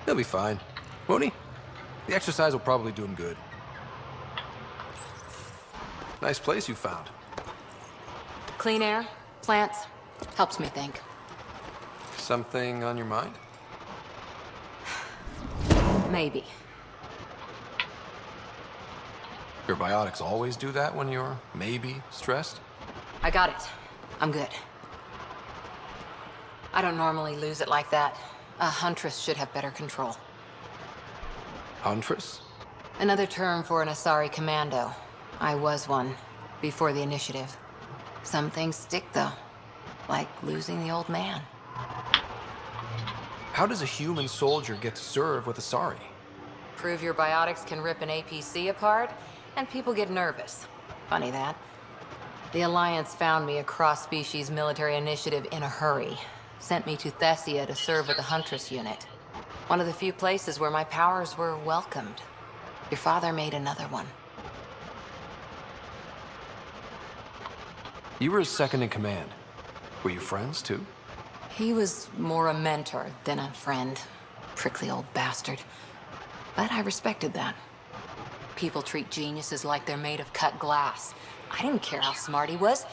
He'll be fine, won't he? The exercise will probably do him good. Nice place you found. Clean air, plants, helps me think. Something on your mind? Maybe. Your biotics always do that when you're maybe stressed? I got it. I'm good. I don't normally lose it like that. A huntress should have better control. Huntress? Another term for an Asari commando. I was one, before the initiative. Some things stick, though. Like losing the old man. How does a human soldier get to serve with Asari? Prove your biotics can rip an APC apart, and people get nervous. Funny that. The Alliance found me a cross-species military initiative in a hurry. Sent me to Thessia to serve with the Huntress unit. One of the few places where my powers were welcomed. Your father made another one. You were his second in command. Were you friends, too? He was more a mentor than a friend. Prickly old bastard. But I respected that. People treat geniuses like they're made of cut glass. I didn't care how smart he was.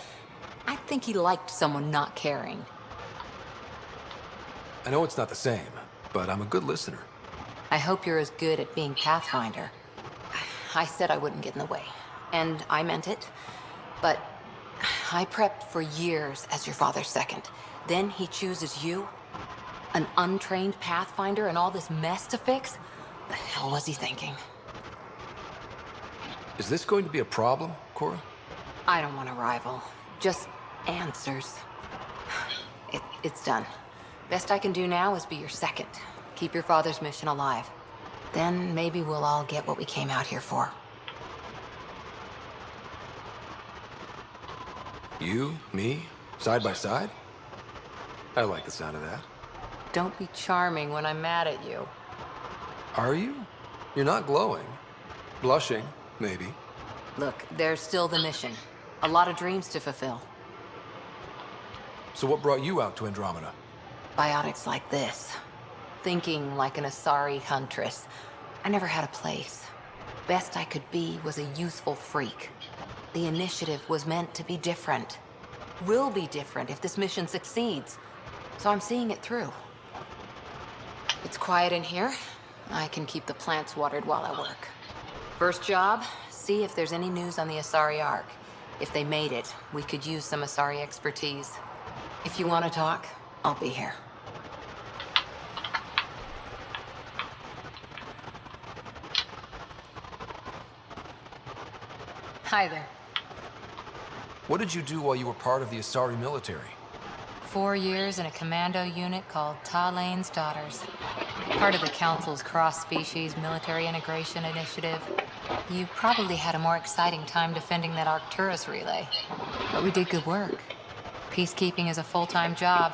I think he liked someone not caring. I know it's not the same, but I'm a good listener. I hope you're as good at being Pathfinder. I said I wouldn't get in the way, and I meant it. But I prepped for years as your father's second. Then he chooses you? An untrained Pathfinder and all this mess to fix? The hell was he thinking? Is this going to be a problem, Cora? I don't want a rival. Just answers. It's done. Best I can do now is be your second. Keep your father's mission alive. Then maybe we'll all get what we came out here for. You, me, Side by side? I like the sound of that. Don't be charming when I'm mad at you. Are you? You're not glowing. Blushing, maybe. Look, there's still the mission. A lot of dreams to fulfill. So what brought you out to Andromeda? Biotics like this. Thinking like an Asari huntress. I never had a place. Best I could be was a useful freak. The initiative was meant to be different. Will be different if this mission succeeds. So I'm seeing it through. It's quiet in here. I can keep the plants watered while I work. First job, see if there's any news on the Asari Ark. If they made it, we could use some Asari expertise. If you want to talk, I'll be here. Hi there. What did you do while you were part of the Asari military? 4 years in a commando unit called Talane's Daughters. Part of the Council's cross-species military integration initiative. You probably had a more exciting time defending that Arcturus relay. But we did good work. Peacekeeping is a full-time job,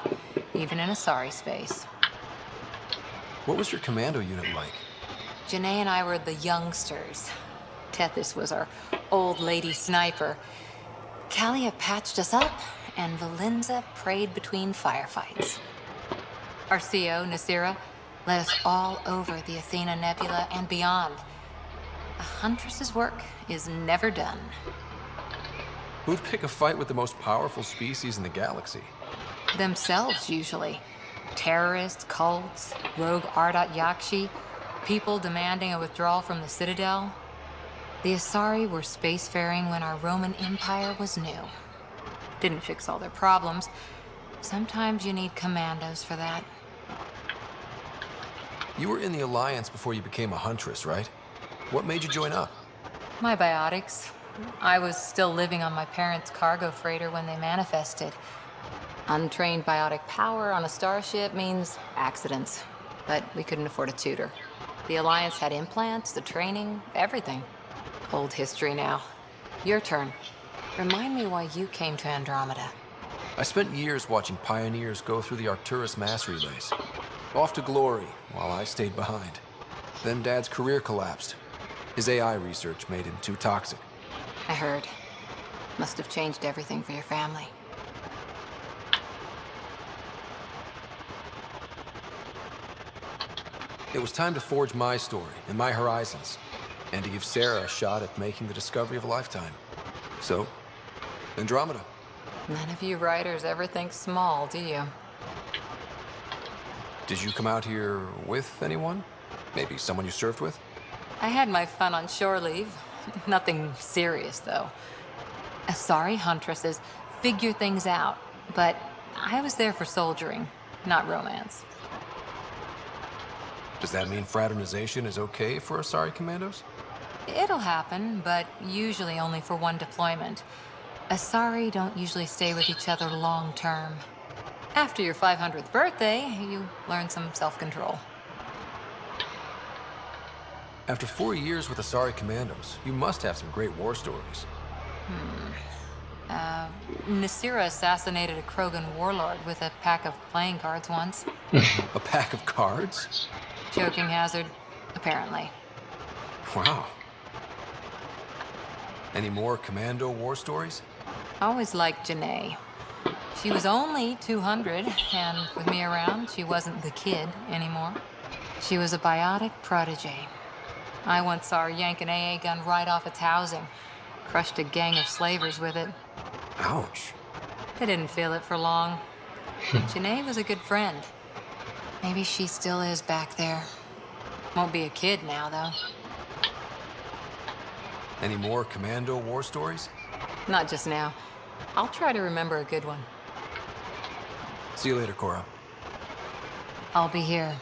even in Asari space. What was your commando unit like? Janae and I were the youngsters. Tethys was our old lady sniper. Kalia patched us up, and Valenza prayed between firefights. Our CO, Nasira, led us all over the Athena Nebula and beyond. A huntress's work is never done. Who'd pick a fight with the most powerful species in the galaxy? Themselves, usually. Terrorists, cults, rogue Ardat Yakshi, people demanding a withdrawal from the Citadel. The Asari were spacefaring when our Roman Empire was new. Didn't fix all their problems. Sometimes you need commandos for that. You were in the Alliance before you became a huntress, right? What made you join up? My biotics. I was still living on my parents' cargo freighter when they manifested. Untrained biotic power on a starship means accidents. But we couldn't afford a tutor. The Alliance had implants, the training, everything. Old history now. Your turn. Remind me why you came to Andromeda. I spent years watching pioneers go through the Arcturus mass relays. Off to glory, while I stayed behind. Then Dad's career collapsed. His AI research made him too toxic. I heard. Must have changed everything for your family. It was time to forge my story and my horizons, and to give Sarah a shot at making the discovery of a lifetime. So, Andromeda. None of you writers ever think small, do you? Did you come out here with anyone? Maybe someone you served with? I had my fun on shore leave. Nothing serious, though. Asari huntresses figure things out, but I was there for soldiering, not romance. Does that mean fraternization is okay for Asari commandos? It'll happen, but usually only for one deployment. Asari don't usually stay with each other long term. After your 500th birthday, you learn some self-control. After 4 years with Asari commandos, you must have some great war stories. Nasira assassinated a Krogan warlord with a pack of playing cards once. A pack of cards? Joking hazard, apparently. Wow. Any more commando war stories? Always liked Janae. She was only 200, and with me around, she wasn't the kid anymore. She was a biotic protege. I once saw her yank an AA gun right off its housing. Crushed a gang of slavers with it. Ouch. They didn't feel it for long. Janae was a good friend. Maybe she still is back there. Won't be a kid now, though. Any more commando war stories? Not just now. I'll try to remember a good one. See you later, Cora. I'll be here.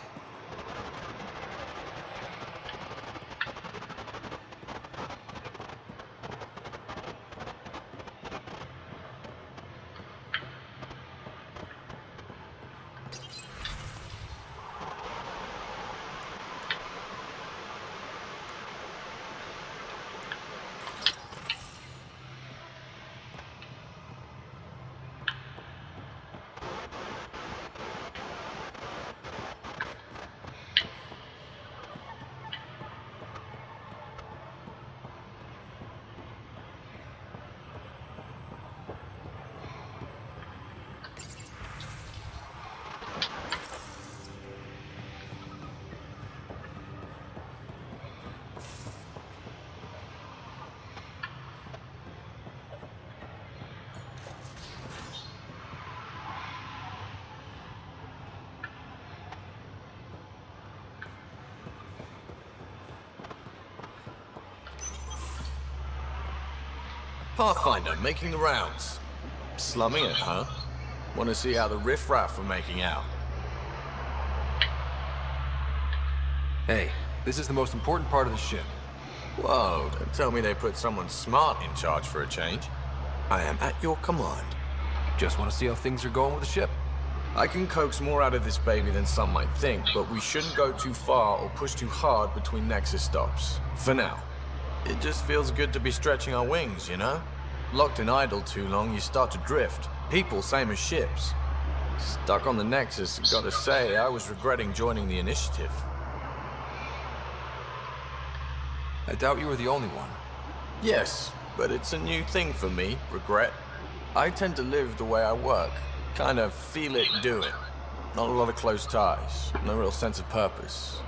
Pathfinder, making the rounds. Slumming it, huh? Want to see how the riffraff are making out? Hey, this is the most important part of the ship. Whoa, don't tell me they put someone smart in charge for a change. I am at your command. Just want to see how things are going with the ship. I can coax more out of this baby than some might think, but we shouldn't go too far or push too hard between Nexus stops. For now. It just feels good to be stretching our wings, you know? Locked in idle too long, you start to drift. People, same as ships. Stuck on the Nexus, gotta say, I was regretting joining the initiative. I doubt you were the only one. Yes, but it's a new thing for me, regret. I tend to live the way I work. Kind of feel it, do it. Not a lot of close ties, no real sense of purpose.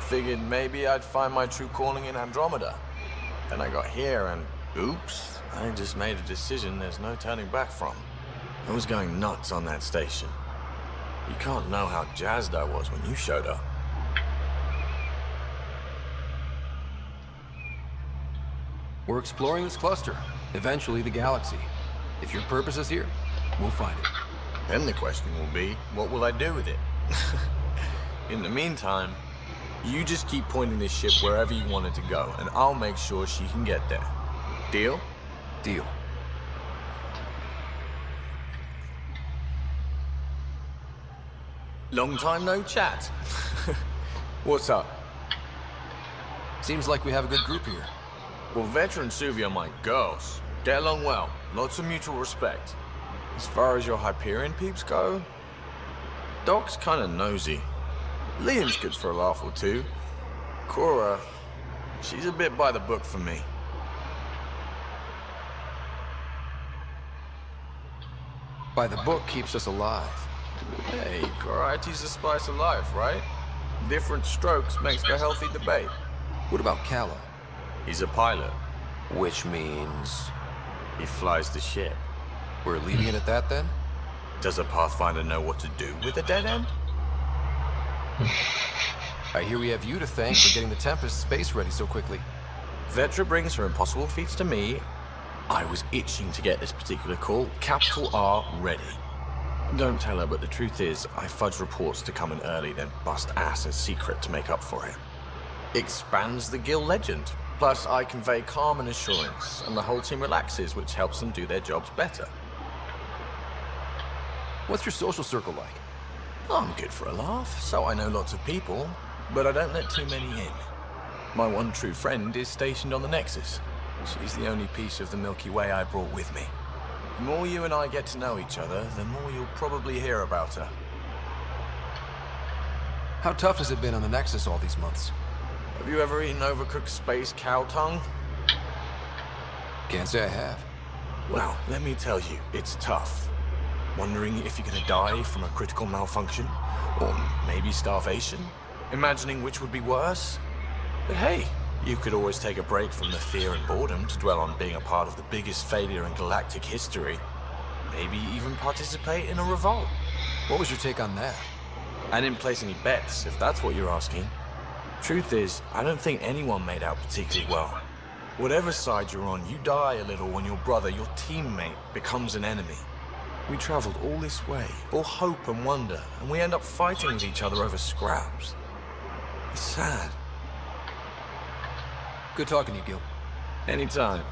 Figured maybe I'd find my true calling in Andromeda. Then I got here and, oops, I just made a decision there's no turning back from. I was going nuts on that station. You can't know how jazzed I was when you showed up. We're exploring this cluster, eventually the galaxy. If your purpose is here, we'll find it. Then the question will be, what will I do with it? In the meantime, you just keep pointing this ship wherever you want it to go, and I'll make sure she can get there. Deal? Deal. Long time no chat. What's up? Seems like we have a good group here. Well, Veteran Suvia are my girls. Get along well. Lots of mutual respect. As far as your Hyperion peeps go, Doc's kinda nosy. Liam's good for a laugh or two. Cora, she's a bit by the book for me. By the book keeps us alive. Hey, variety's the spice of life, right? Different strokes makes for healthy debate. What about Calla? He's a pilot. Which means... he flies the ship. We're leaving it at that, then? Does a Pathfinder know what to do with a dead end? I hear we have you to thank for getting the Tempest space ready so quickly. Vetra brings her impossible feats to me. I was itching to get this particular call, capital R, ready. Don't tell her, but the truth is, I fudge reports to come in early, then bust ass in secret to make up for it. Expands the guild legend. Plus, I convey calm and assurance, and the whole team relaxes, which helps them do their jobs better. What's your social circle like? I'm good for a laugh, so I know lots of people, but I don't let too many in. My one true friend is stationed on the Nexus. She's the only piece of the Milky Way I brought with me. The more you and I get to know each other, the more you'll probably hear about her. How tough has it been on the Nexus all these months? Have you ever eaten overcooked space cow tongue? Can't say I have. Well, let me tell you, it's tough. Wondering if you're gonna die from a critical malfunction? Or maybe starvation? Imagining which would be worse? But hey, you could always take a break from the fear and boredom to dwell on being a part of the biggest failure in galactic history. Maybe even participate in a revolt. What was your take on that? I didn't place any bets, if that's what you're asking. Truth is, I don't think anyone made out particularly well. Whatever side you're on, you die a little when your brother, your teammate, becomes an enemy. We traveled all this way, all hope and wonder, and we end up fighting with each other over scraps. It's sad. Good talking to you, Gil. Anytime.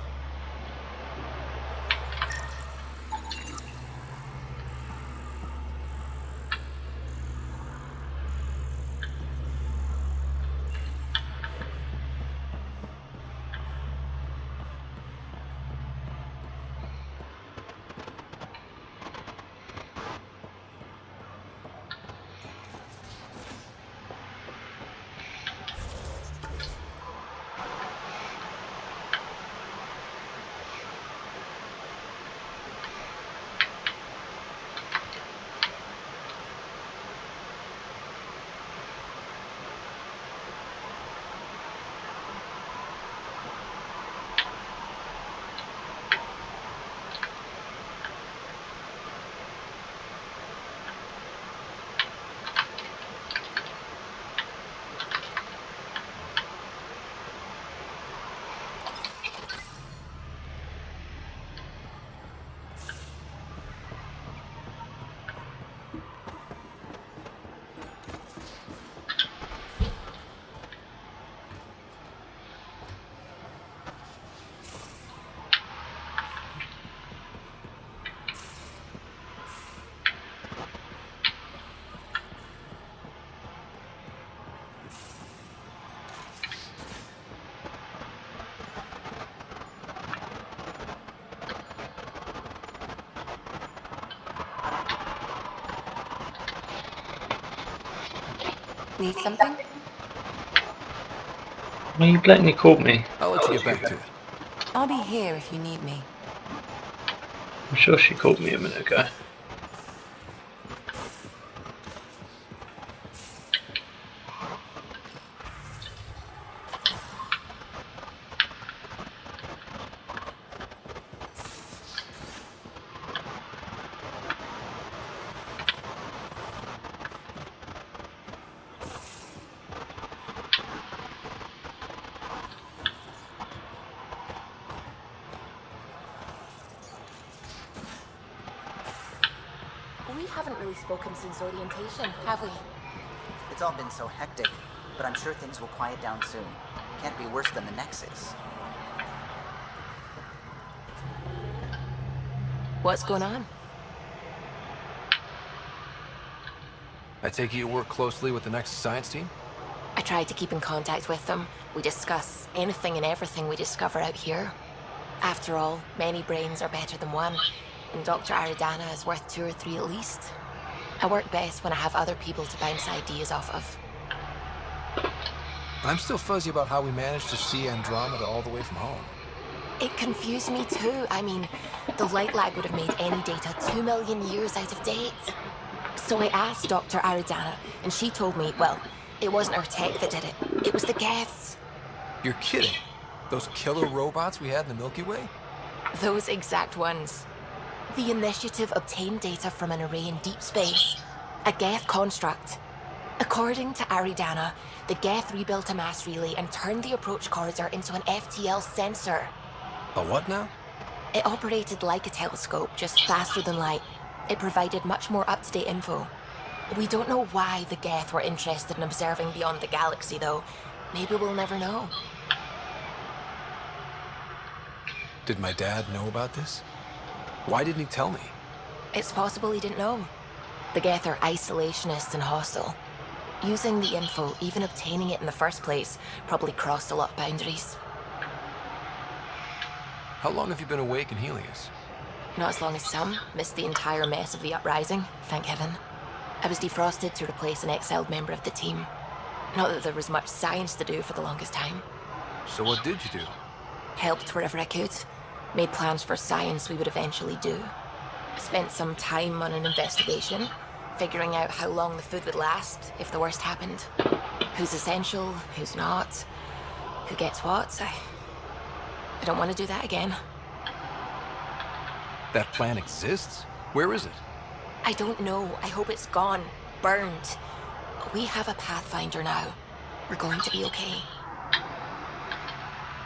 Need something? Well, you blatantly called me. I'll let you get back to it. I'll be here if you need me. I'm sure she called me a minute ago. We haven't really spoken since orientation, have we? It's all been so hectic, but I'm sure things will quiet down soon. Can't be worse than the Nexus. What's going on? I take it you work closely with the Nexus science team? I tried to keep in contact with them. We discuss anything and everything we discover out here. After all, many brains are better than one, and Dr. Aridana is worth 2 or 3 at least. I work best when I have other people to bounce ideas off of. I'm still fuzzy about how we managed to see Andromeda all the way from home. It confused me too. I mean, the light lag would have made any data 2 million years out of date. So I asked Dr. Aridana, and she told me, well, it wasn't our tech that did it. It was the Geths. You're kidding. Those killer robots we had in the Milky Way? Those exact ones. The Initiative obtained data from an array in deep space, a Geth construct. According to Aridana, the Geth rebuilt a mass relay and turned the approach corridor into an FTL sensor. A what now? It operated like a telescope, just faster than light. It provided much more up-to-date info. We don't know why the Geth were interested in observing beyond the galaxy, though. Maybe we'll never know. Did my dad know about this? Why didn't he tell me? It's possible he didn't know. The Geth are isolationist and hostile. Using the info, even obtaining it in the first place, probably crossed a lot of boundaries. How long have you been awake in Helios? Not as long as some. Missed the entire mess of the uprising, thank heaven. I was defrosted to replace an exiled member of the team. Not that there was much science to do for the longest time. So what did you do? Helped wherever I could. Made plans for science we would eventually do. Spent some time on an investigation, figuring out how long the food would last if the worst happened. Who's essential, who's not, who gets what. I don't want to do that again. That plan exists? Where is it? I don't know. I hope it's gone. Burned. We have a Pathfinder now. We're going to be okay.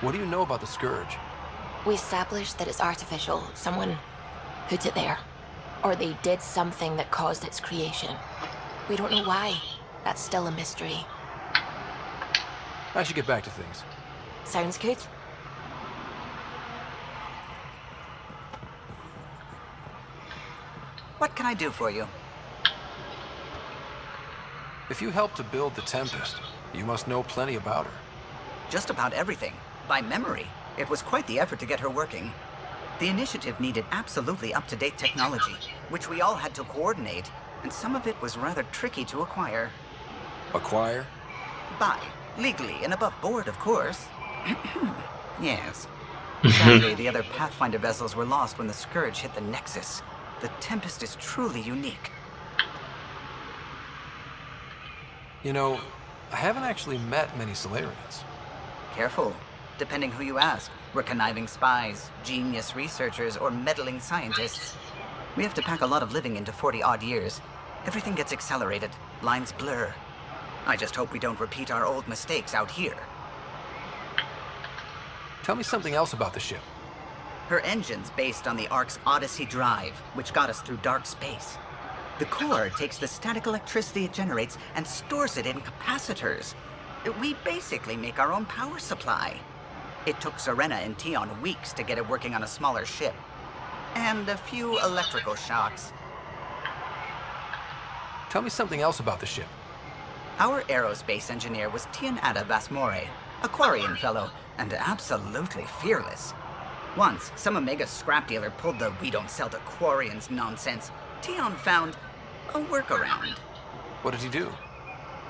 What do you know about the Scourge? We established that it's artificial. Someone put it there. Or they did something that caused its creation. We don't know why. That's still a mystery. I should get back to things. Sounds good. What can I do for you? If you helped to build the Tempest, you must know plenty about her. Just about everything. By memory. It was quite the effort to get her working. The initiative needed absolutely up-to-date technology, which we all had to coordinate, and some of it was rather tricky to acquire. Acquire? Buy. Legally and above board, of course. Yes. Sadly, the other Pathfinder vessels were lost when the Scourge hit the Nexus. The Tempest is truly unique. You know, I haven't actually met many Solarians. Careful. Depending who you ask, we're conniving spies, genius researchers, or meddling scientists. We have to pack a lot of living into 40-odd years. Everything gets accelerated, lines blur. I just hope we don't repeat our old mistakes out here. Tell me something else about the ship. Her engine's based on the Ark's Odyssey drive, which got us through dark space. The core takes the static electricity it generates and stores it in capacitors. We basically make our own power supply. It took Serena and Tion weeks to get it working on a smaller ship. And a few electrical shocks. Tell me something else about the ship. Our aerospace engineer was Tianada Vasmore, a Quarian fellow, and absolutely fearless. Once, some Omega scrap dealer pulled the "we don't sell to Quarians" nonsense. Tion found a workaround. What did he do?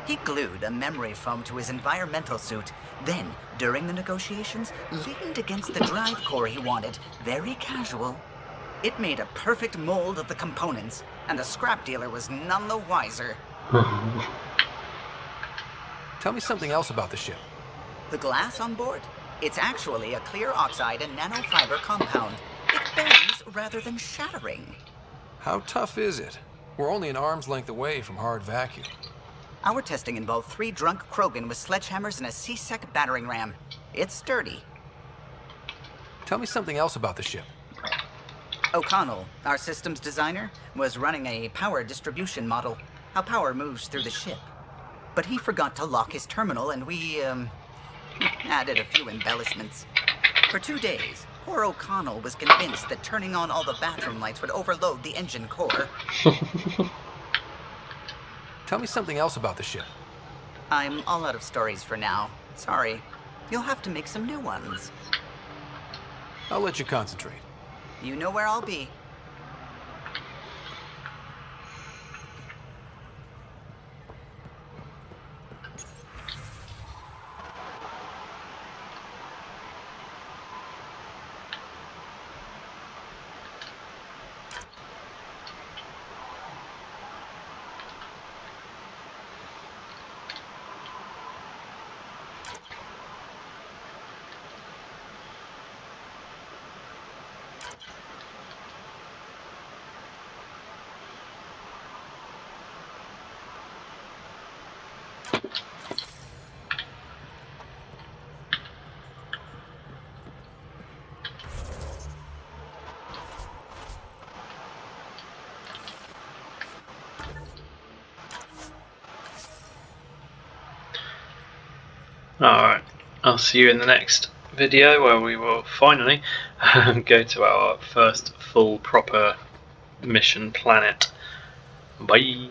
He glued a memory foam to his environmental suit. Then, during the negotiations, leaned against the drive core he wanted, very casual. It made a perfect mold of the components, and the scrap dealer was none the wiser. Tell me something else about the ship. The glass on board? It's actually a clear oxide and nanofiber compound. It bends rather than shattering. How tough is it? We're only an arm's length away from hard vacuum. Our testing involved 3 drunk Krogan with sledgehammers and a C-Sec battering ram. It's sturdy. Tell me something else about the ship. O'Connell, our systems designer, was running a power distribution model, how power moves through the ship. But he forgot to lock his terminal, and we, added a few embellishments. For 2 days, poor O'Connell was convinced that turning on all the bathroom lights would overload the engine core. Tell me something else about the ship. I'm all out of stories for now. Sorry. You'll have to make some new ones. I'll let you concentrate. You know where I'll be. Alright, I'll see you in the next video where we will finally go to our first full proper mission planet. Bye!